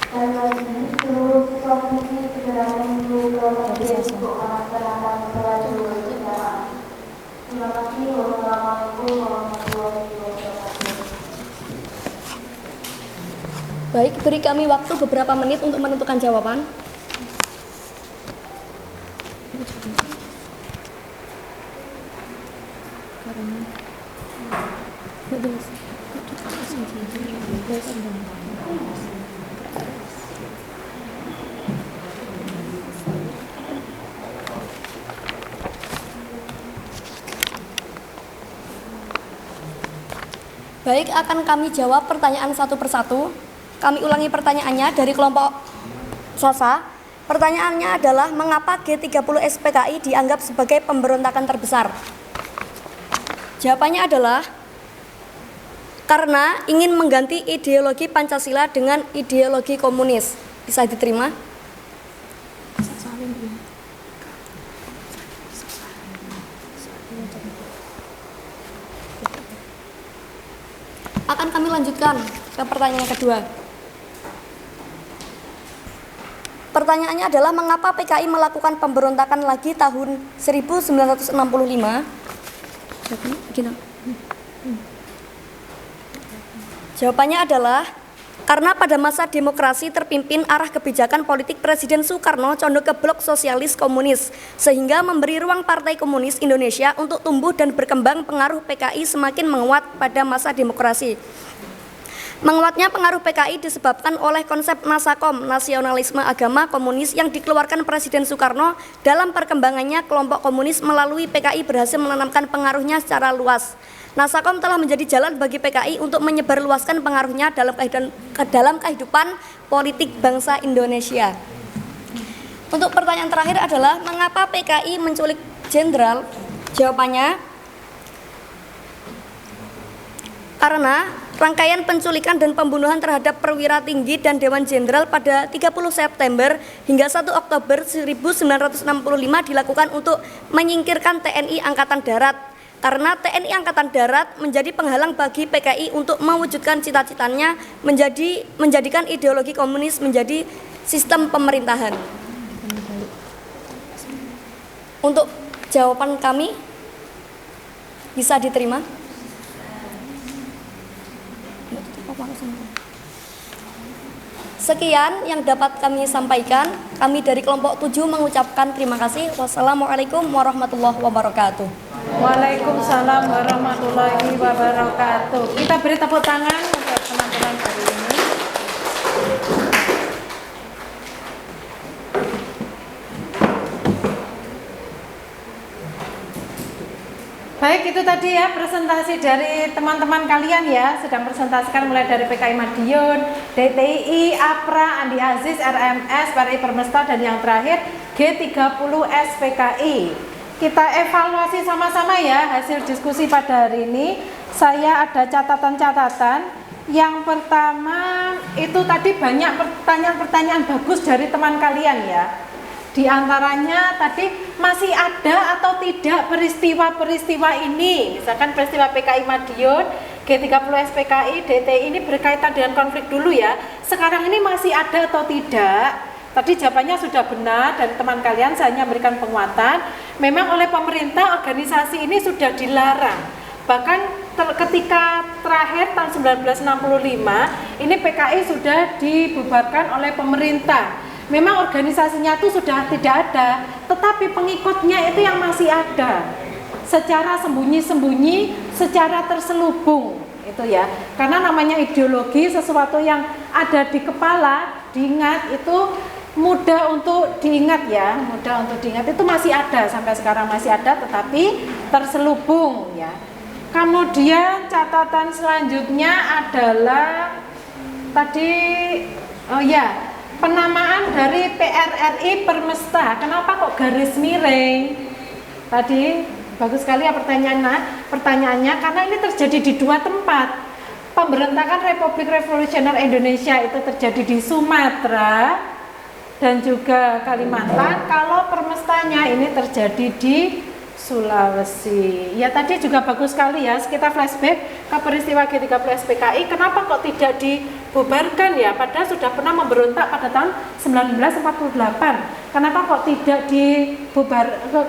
P: Dan lagi seluruh siswa siswi segera menuju ke ruang jadi untuk melaksanakan sholat subuh berjamaah. Terima kasih. Wassalamualaikum warahmatullahi wabarakatuh.
F: Baik, beri kami waktu beberapa menit untuk menentukan jawaban. Baik, akan kami jawab pertanyaan satu persatu. Kami ulangi pertanyaannya dari kelompok Sosa. Pertanyaannya adalah mengapa G30 SPKI dianggap sebagai pemberontakan terbesar? Jawabannya adalah karena ingin mengganti ideologi Pancasila dengan ideologi komunis. Bisa diterima? Akan kami lanjutkan ke pertanyaan yang kedua. Pertanyaannya adalah mengapa PKI melakukan pemberontakan lagi tahun 1965? Jawabannya adalah karena pada masa demokrasi terpimpin arah kebijakan politik Presiden Soekarno condong ke blok sosialis komunis, sehingga memberi ruang Partai Komunis Indonesia untuk tumbuh dan berkembang. Pengaruh PKI semakin menguat pada masa demokrasi. Menguatnya pengaruh PKI disebabkan oleh konsep Nasakom, nasionalisme agama komunis yang dikeluarkan Presiden Soekarno. Dalam perkembangannya, kelompok komunis melalui PKI berhasil menanamkan pengaruhnya secara luas. Nasakom telah menjadi jalan bagi PKI untuk menyebarluaskan pengaruhnya dalam kehidupan politik bangsa Indonesia. Untuk pertanyaan terakhir adalah, mengapa PKI menculik jenderal? Jawabannya, karena rangkaian penculikan dan pembunuhan terhadap perwira tinggi dan Dewan Jenderal pada 30 September hingga 1 Oktober 1965 dilakukan untuk menyingkirkan TNI Angkatan Darat. Karena TNI Angkatan Darat menjadi penghalang bagi PKI untuk mewujudkan cita-citanya menjadikan ideologi komunis menjadi sistem pemerintahan. Untuk jawaban kami bisa diterima. Sekian yang dapat kami sampaikan. Kami dari kelompok 7 mengucapkan terima kasih. Wassalamualaikum warahmatullahi wabarakatuh.
A: Waalaikumsalam warahmatullahi wabarakatuh. Kita beri tepuk tangan untuk teman-teman hari ini. Baik, itu tadi ya presentasi dari teman-teman kalian ya, sedang presentasikan mulai dari PKI Madiun, DTII, APRA, Andi Aziz, RMS, PRI Permesta, dan yang terakhir G30S PKI. Kita evaluasi sama-sama ya hasil diskusi pada hari ini. Saya ada catatan-catatan. Yang pertama itu tadi banyak pertanyaan-pertanyaan bagus dari teman kalian ya. Di antaranya tadi masih ada atau tidak peristiwa-peristiwa ini, misalkan peristiwa PKI Madiun, G30S PKI, DTI ini berkaitan dengan konflik dulu ya. Sekarang ini masih ada atau tidak? Tadi jawabannya sudah benar dan teman kalian, saya hanya memberikan penguatan. Memang oleh pemerintah organisasi ini sudah dilarang. Bahkan ketika terakhir tahun 1965 ini PKI sudah dibubarkan oleh pemerintah. Memang organisasinya itu sudah tidak ada, tetapi pengikutnya itu yang masih ada. Secara sembunyi-sembunyi, secara terselubung itu ya. Karena namanya ideologi, sesuatu yang ada di kepala, diingat itu mudah untuk diingat ya, mudah untuk diingat itu masih ada sampai sekarang masih ada, tetapi terselubung ya. Kemudian catatan selanjutnya adalah tadi penamaan dari PRRI Permesta. Kenapa kok garis miring? Tadi bagus sekali ya pertanyaannya, karena ini terjadi di dua tempat. Pemberontakan Republik Revolusioner Indonesia itu terjadi di Sumatera dan juga Kalimantan. Kalau Permestanya ini terjadi di Sulawesi. Ya tadi juga bagus sekali ya, kita flashback ke peristiwa G30S PKI. Kenapa kok tidak dibubarkan ya? Padahal sudah pernah memberontak pada tahun 1948. Kenapa kok tidak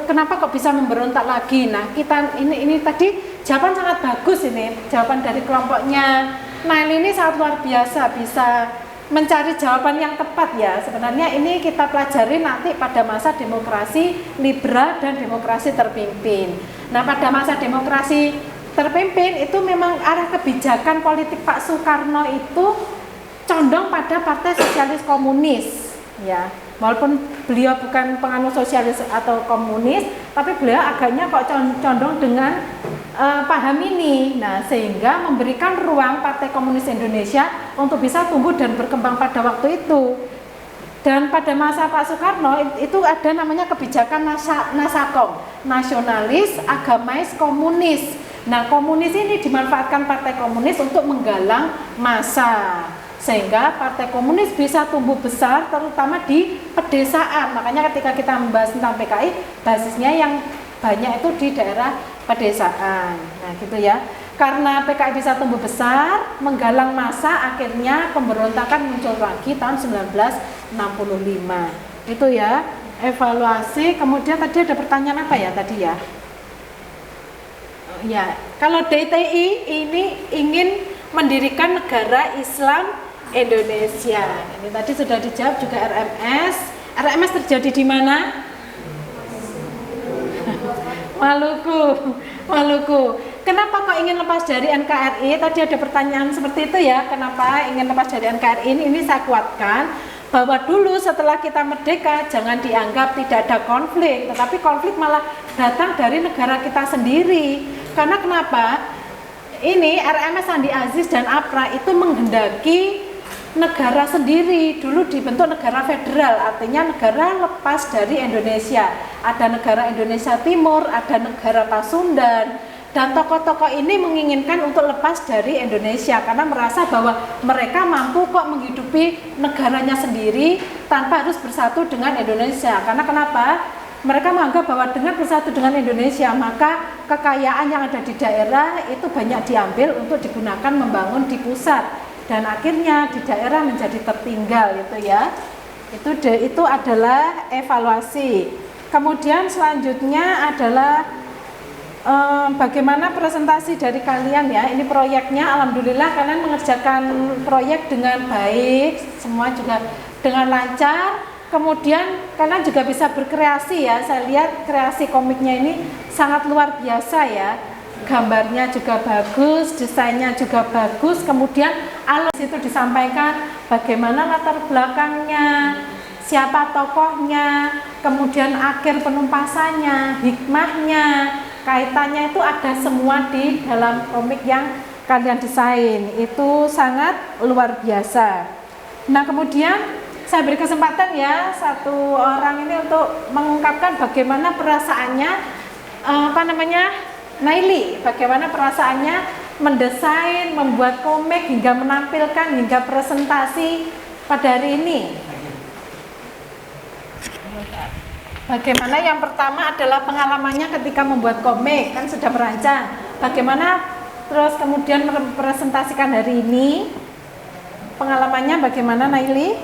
A: kenapa kok bisa memberontak lagi? Nah, kita ini tadi jawaban sangat bagus ini. Jawaban dari kelompoknya Nail ini sangat luar biasa, bisa mencari jawaban yang tepat ya. Sebenarnya ini kita pelajari nanti pada masa demokrasi liberal dan demokrasi terpimpin. Nah, pada masa demokrasi terpimpin itu memang arah kebijakan politik Pak Soekarno itu condong pada Partai Sosialis Komunis ya. Walaupun beliau bukan penganut sosialis atau komunis, tapi beliau agaknya kok condong dengan paham ini. Nah, sehingga memberikan ruang Partai Komunis Indonesia untuk bisa tumbuh dan berkembang pada waktu itu. Dan pada masa Pak Soekarno itu ada namanya kebijakan Nasakom, nasionalis, agamais, komunis. Nah, komunis ini dimanfaatkan Partai Komunis untuk menggalang massa, sehingga Partai Komunis bisa tumbuh besar terutama di pedesaan. Makanya ketika kita membahas tentang PKI, basisnya yang banyak itu di daerah pedesaan. Nah, gitu ya. Karena PKI bisa tumbuh besar, menggalang massa, akhirnya pemberontakan muncul lagi tahun 1965. Itu ya, evaluasi. Kemudian tadi ada pertanyaan apa ya tadi ya? Ya, kalau DTI ini ingin mendirikan negara Islam Indonesia. Ini tadi sudah dijawab juga RMS. RMS terjadi di mana? Maluku. kenapa kok ingin lepas dari NKRI? Tadi ada pertanyaan seperti itu ya, kenapa ingin lepas dari NKRI? Ini saya kuatkan bahwa dulu setelah kita merdeka jangan dianggap tidak ada konflik, tetapi konflik malah datang dari negara kita sendiri. Karena kenapa? Ini RMS Andi Aziz dan APRA itu menghendaki negara sendiri, dulu dibentuk negara federal, artinya negara lepas dari Indonesia. Ada negara Indonesia Timur, ada negara Pasundan, dan tokoh-tokoh ini menginginkan untuk lepas dari Indonesia karena merasa bahwa mereka mampu kok menghidupi negaranya sendiri tanpa harus bersatu dengan Indonesia. Karena kenapa? Mereka menganggap bahwa dengan bersatu dengan Indonesia maka kekayaan yang ada di daerah itu banyak diambil untuk digunakan membangun di pusat, dan akhirnya di daerah menjadi tertinggal itu ya. Itu adalah evaluasi. Kemudian selanjutnya adalah bagaimana presentasi dari kalian ya. Ini proyeknya, alhamdulillah kalian mengerjakan proyek dengan baik, semua juga dengan lancar. Kemudian kalian juga bisa berkreasi ya. Saya lihat kreasi komiknya ini sangat luar biasa ya. Gambarnya juga bagus, desainnya juga bagus. Kemudian alur itu disampaikan bagaimana latar belakangnya, siapa tokohnya, kemudian akhir penumpasannya, hikmahnya, kaitannya itu ada semua di dalam komik yang kalian desain. Itu sangat luar biasa. Nah, kemudian saya beri kesempatan ya satu orang ini untuk mengungkapkan bagaimana perasaannya, Naili, bagaimana perasaannya mendesain, membuat komik hingga menampilkan hingga presentasi pada hari ini. Bagaimana yang pertama adalah pengalamannya ketika membuat komik, kan sudah merancang. Bagaimana terus kemudian merepresentasikan hari ini? Pengalamannya bagaimana, Naili?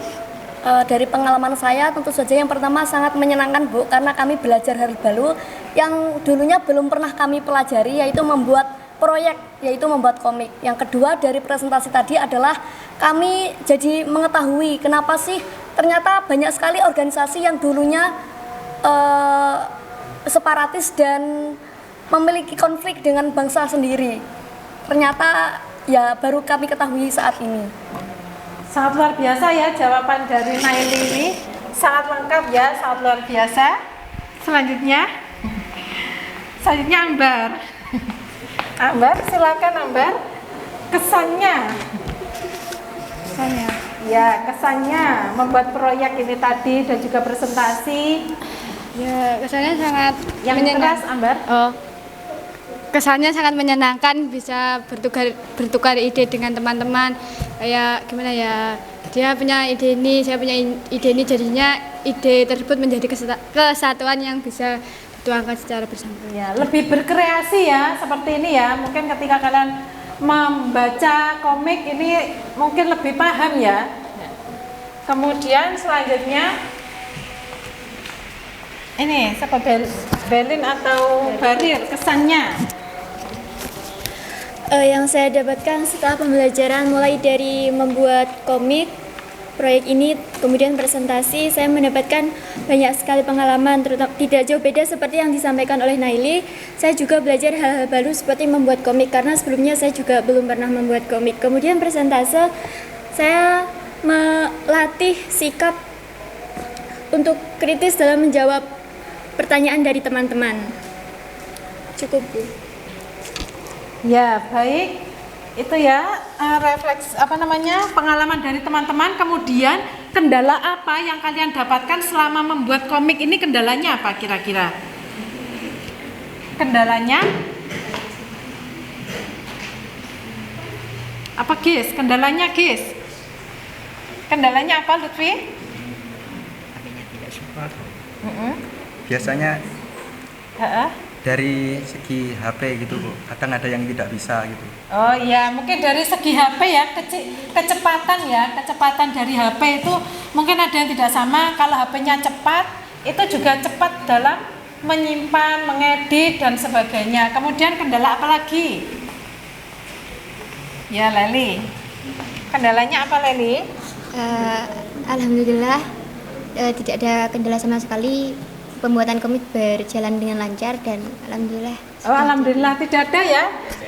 F: Dari pengalaman saya tentu saja yang pertama sangat menyenangkan Bu, karena kami belajar hal baru yang dulunya belum pernah kami pelajari, yaitu membuat proyek, yaitu membuat komik. Yang kedua dari presentasi tadi adalah kami jadi mengetahui kenapa sih ternyata banyak sekali organisasi yang dulunya separatis dan memiliki konflik dengan bangsa sendiri. Ternyata ya baru kami ketahui saat ini.
A: Sangat luar biasa ya jawaban dari Naili ini, sangat lengkap ya, sangat luar biasa. Selanjutnya Ambar. Ambar, silakan Ambar. Kesannya. Ya, kesannya membuat proyek ini tadi dan juga presentasi.
I: Ya, kesannya sangat
A: yang keras, Ambar.
I: Oh. Kesannya sangat menyenangkan, bisa bertukar ide dengan teman-teman. Kayak gimana ya, dia punya ide ini, saya punya ide ini, jadinya ide tersebut menjadi kesatuan yang bisa dituangkan secara bersama.
A: Ya, lebih berkreasi ya, seperti ini ya. Mungkin ketika kalian membaca komik ini mungkin lebih paham ya. Kemudian selanjutnya ini siapa, Belin atau Barir, kesannya?
B: Yang saya dapatkan setelah pembelajaran mulai dari membuat komik, proyek ini, kemudian presentasi, saya mendapatkan banyak sekali pengalaman, terutama tidak jauh beda seperti yang disampaikan oleh Naili. Saya juga belajar hal-hal baru seperti membuat komik, karena sebelumnya saya juga belum pernah membuat komik. Kemudian presentase, saya melatih sikap untuk kritis dalam menjawab pertanyaan dari teman-teman. Cukup, Bu.
A: Ya, baik. Itu ya refleks pengalaman dari teman-teman. Kemudian kendala apa yang kalian dapatkan selama membuat komik ini? Kendalanya apa kira-kira? Kendalanya apa, Gis? Kendalanya, Gis? Kendalanya apa, Lutfi?
N: Biasanya dari segi HP gitu Bu, kadang ada yang tidak bisa gitu.
A: Oh iya, mungkin dari segi HP ya, kecepatan dari HP itu mungkin ada yang tidak sama. Kalau HP-nya cepat, itu juga cepat dalam menyimpan, mengedit dan sebagainya. Kemudian kendala apa lagi? Ya, Leli. Kendalanya apa, Leli?
C: Alhamdulillah tidak ada kendala sama sekali. Pembuatan komik berjalan dengan lancar dan alhamdulillah
A: Oh, alhamdulillah tidak ada ya.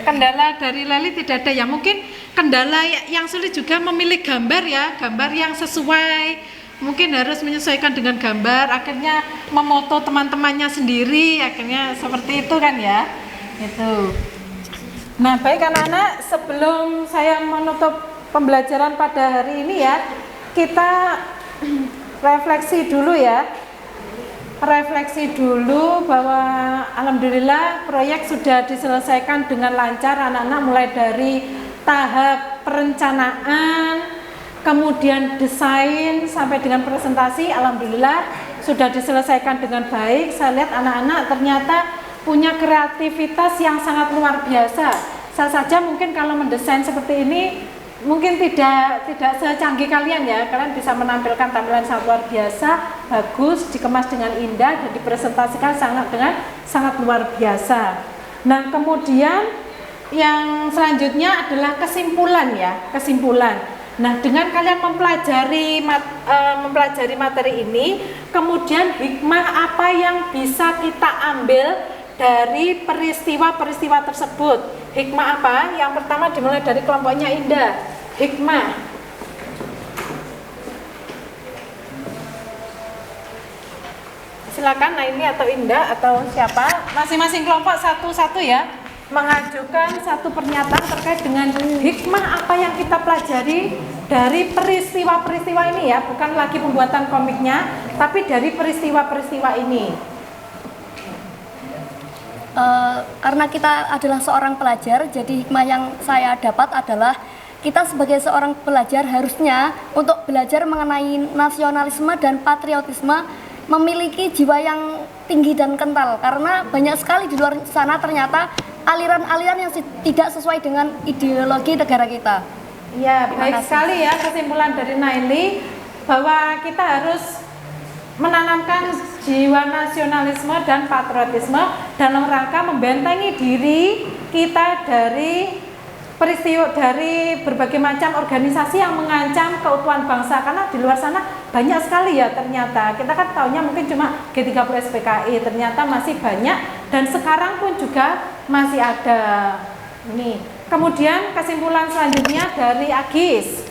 A: Kendala dari Leli tidak ada ya. Mungkin kendala yang sulit juga memilih gambar ya, gambar yang sesuai. Mungkin harus menyesuaikan dengan gambar, akhirnya memoto teman-temannya sendiri, akhirnya seperti itu kan ya. Itu. Nah, baik anak-anak, sebelum saya menutup pembelajaran pada hari ini ya, kita refleksi dulu ya. Refleksi dulu bahwa alhamdulillah proyek sudah diselesaikan dengan lancar anak-anak, mulai dari tahap perencanaan, kemudian desain sampai dengan presentasi, alhamdulillah sudah diselesaikan dengan baik. Saya lihat anak-anak ternyata punya kreativitas yang sangat luar biasa. Saya saja mungkin kalau mendesain seperti ini mungkin tidak secanggih kalian ya, kalian bisa menampilkan tampilan sangat luar biasa, bagus, dikemas dengan indah dan dipresentasikan sangat luar biasa. Nah, kemudian yang selanjutnya adalah kesimpulan ya, kesimpulan. Nah, dengan kalian mempelajari materi ini, kemudian hikmah apa yang bisa kita ambil dari peristiwa-peristiwa tersebut? Hikmah apa? Yang pertama dimulai dari kelompoknya Indah. Hikmah. Silakan Naini atau Indah atau siapa? Masing-masing kelompok satu-satu ya, mengajukan satu pernyataan terkait dengan hikmah apa yang kita pelajari dari peristiwa-peristiwa ini ya, bukan lagi pembuatan komiknya, tapi dari peristiwa-peristiwa ini.
F: Karena kita adalah seorang pelajar, jadi hikmah yang saya dapat adalah kita sebagai seorang pelajar harusnya untuk belajar mengenai nasionalisme dan patriotisme memiliki jiwa yang tinggi dan kental, karena banyak sekali di luar sana ternyata aliran-aliran yang tidak sesuai dengan ideologi negara kita.
A: Ya, baik sekali ya kesimpulan dari Naili bahwa kita harus menanamkan jiwa nasionalisme dan patriotisme dalam rangka membentengi diri kita dari peristiwa, dari berbagai macam organisasi yang mengancam keutuhan bangsa, karena di luar sana banyak sekali ya ternyata. Kita kan taunya mungkin cuma G30 SPKI, ternyata masih banyak dan sekarang pun juga masih ada. Ini. Kemudian kesimpulan selanjutnya dari Agis.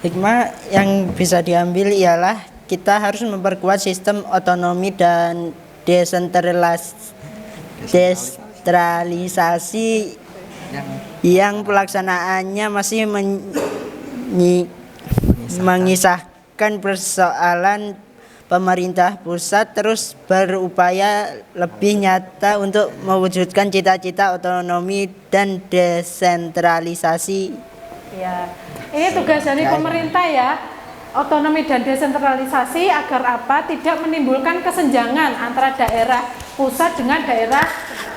L: Hikmah yang bisa diambil ialah kita harus memperkuat sistem otonomi dan desentralisasi yang pelaksanaannya masih mengisahkan persoalan pemerintah pusat terus berupaya lebih nyata untuk mewujudkan cita-cita otonomi dan desentralisasi.
A: Ya, ini tugas dari pemerintah ya, otonomi dan desentralisasi agar apa? Tidak menimbulkan kesenjangan antara daerah pusat dengan daerah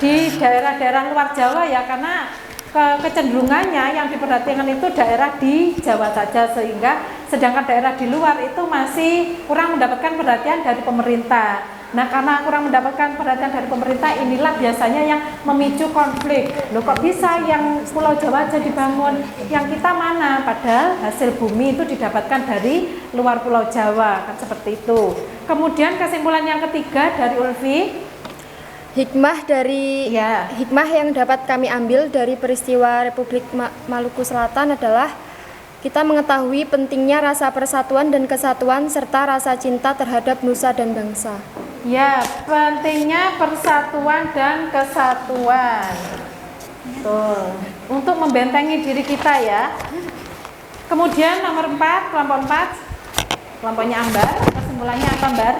A: di daerah-daerah luar Jawa ya, karena kecenderungannya yang diperhatikan itu daerah di Jawa saja, sehingga sedangkan daerah di luar itu masih kurang mendapatkan perhatian dari pemerintah. Nah, karena kurang mendapatkan perhatian dari pemerintah, inilah biasanya yang memicu konflik. Loh, kok bisa yang Pulau Jawa aja dibangun, yang kita mana? Padahal hasil bumi itu didapatkan dari luar Pulau Jawa, kan seperti itu. Kemudian kesimpulan yang ketiga dari Ulfi.
R: Hikmah yang dapat kami ambil dari peristiwa Republik Maluku Selatan adalah kita mengetahui pentingnya rasa persatuan dan kesatuan serta rasa cinta terhadap nusa dan bangsa.
A: Ya, pentingnya persatuan dan kesatuan. Tuh, untuk membentengi diri kita ya. Kemudian nomor 4, kelompok 4, kelompoknya Ambar. Kesimpulannya apa, Ambar?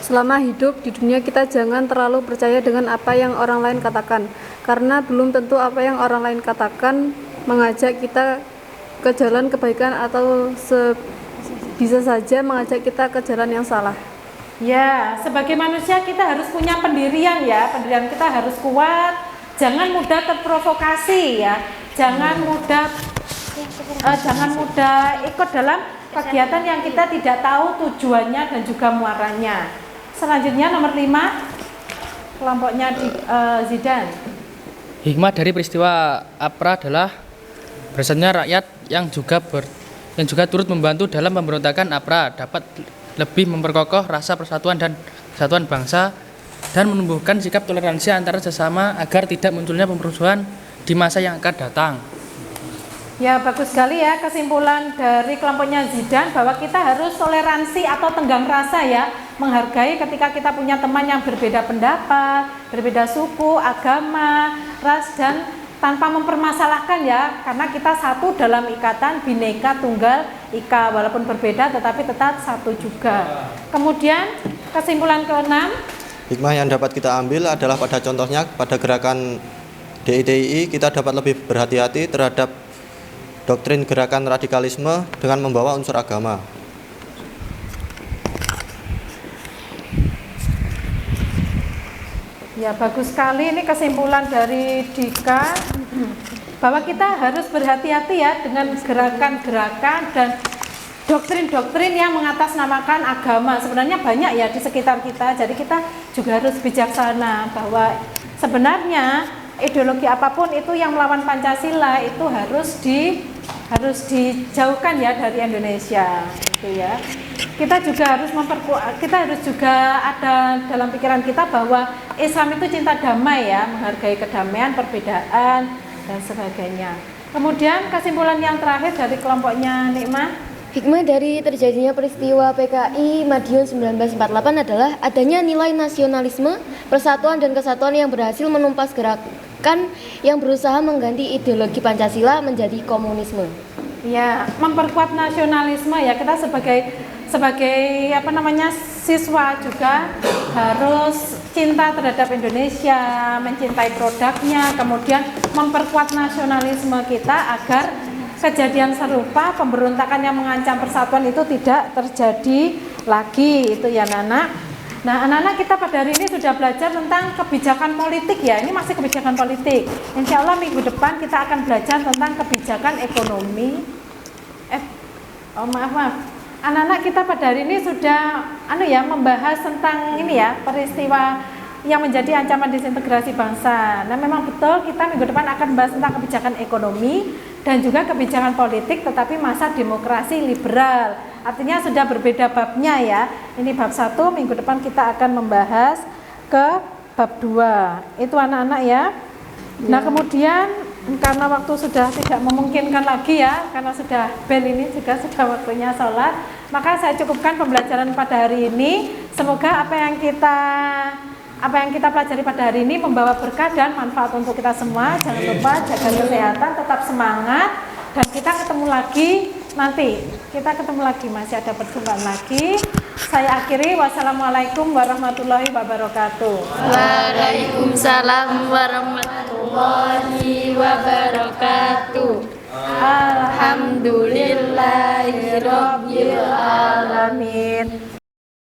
I: Selama hidup di dunia kita jangan terlalu percaya dengan apa yang orang lain katakan, karena belum tentu apa yang orang lain katakan mengajak kita ke jalan kebaikan atau bisa saja mengajak kita ke jalan yang salah.
A: Ya, sebagai manusia kita harus punya pendirian ya, pendirian kita harus kuat, jangan mudah terprovokasi ya, jangan mudah ikut dalam kegiatan yang kita tidak tahu tujuannya dan juga muaranya. Selanjutnya nomor 5, kelompoknya Zidan.
J: Hikmah dari peristiwa APRA adalah bersatunya rakyat yang juga yang juga turut membantu dalam pemberontakan APRA dapat lebih memperkokoh rasa persatuan dan kesatuan bangsa dan menumbuhkan sikap toleransi antara sesama agar tidak munculnya perusuhan di masa yang akan datang.
A: Ya, bagus sekali ya kesimpulan dari kelompoknya Zidan bahwa kita harus toleransi atau tenggang rasa ya, menghargai ketika kita punya teman yang berbeda pendapat, berbeda suku, agama, ras, dan tanpa mempermasalahkan ya, karena kita satu dalam ikatan Bhinneka Tunggal Ika, walaupun berbeda tetapi tetap satu juga. Kemudian kesimpulan keenam,
G: hikmah yang dapat kita ambil adalah pada contohnya pada gerakan DITII kita dapat lebih berhati-hati terhadap doktrin gerakan radikalisme dengan membawa unsur agama.
A: ya bagus sekali ini kesimpulan dari Dika bahwa kita harus berhati-hati ya dengan gerakan-gerakan dan doktrin-doktrin yang mengatasnamakan agama. Sebenarnya banyak ya di sekitar kita, jadi kita juga harus bijaksana bahwa sebenarnya ideologi apapun itu yang melawan Pancasila itu harus dijauhkan ya dari Indonesia gitu ya. Kita juga harus juga ada dalam pikiran kita bahwa Islam itu cinta damai ya, menghargai kedamaian, perbedaan dan sebagainya. Kemudian kesimpulan yang terakhir dari kelompoknya Nikmah,
M: hikmah dari terjadinya peristiwa PKI Madiun 1948 adalah adanya nilai nasionalisme, persatuan dan kesatuan yang berhasil menumpas gerakan yang berusaha mengganti ideologi Pancasila menjadi komunisme.
A: Ya, memperkuat nasionalisme ya, kita sebagai siswa juga harus cinta terhadap Indonesia, mencintai produknya, kemudian memperkuat nasionalisme kita agar kejadian serupa pemberontakan yang mengancam persatuan itu tidak terjadi lagi, itu ya Nana. Nah, anak-anak kita pada hari ini sudah belajar tentang kebijakan politik ya, ini masih kebijakan politik. Insya Allah minggu depan kita akan belajar tentang kebijakan ekonomi. Maaf. Anak-anak kita pada hari ini sudah membahas tentang ini ya, peristiwa yang menjadi ancaman disintegrasi bangsa. Nah, memang betul kita minggu depan akan membahas tentang kebijakan ekonomi dan juga kebijakan politik, tetapi masa demokrasi liberal. Artinya sudah berbeda babnya ya. Ini bab 1, minggu depan kita akan membahas ke bab 2. Itu anak-anak ya. Nah, kemudian karena waktu sudah tidak memungkinkan lagi ya, karena sudah bel ini juga sudah waktunya sholat, maka saya cukupkan pembelajaran pada hari ini. Semoga apa yang kita pelajari pada hari ini membawa berkah dan manfaat untuk kita semua. Jangan lupa jaga kesehatan, tetap semangat, dan kita ketemu lagi nanti. Kita ketemu lagi, masih ada perjumpaan lagi. Saya akhiri, wassalamualaikum warahmatullahi wabarakatuh.
H: Waalaikumsalam warahmatullahi wabarakatuh.
A: Alhamdulillahirabbil alamin.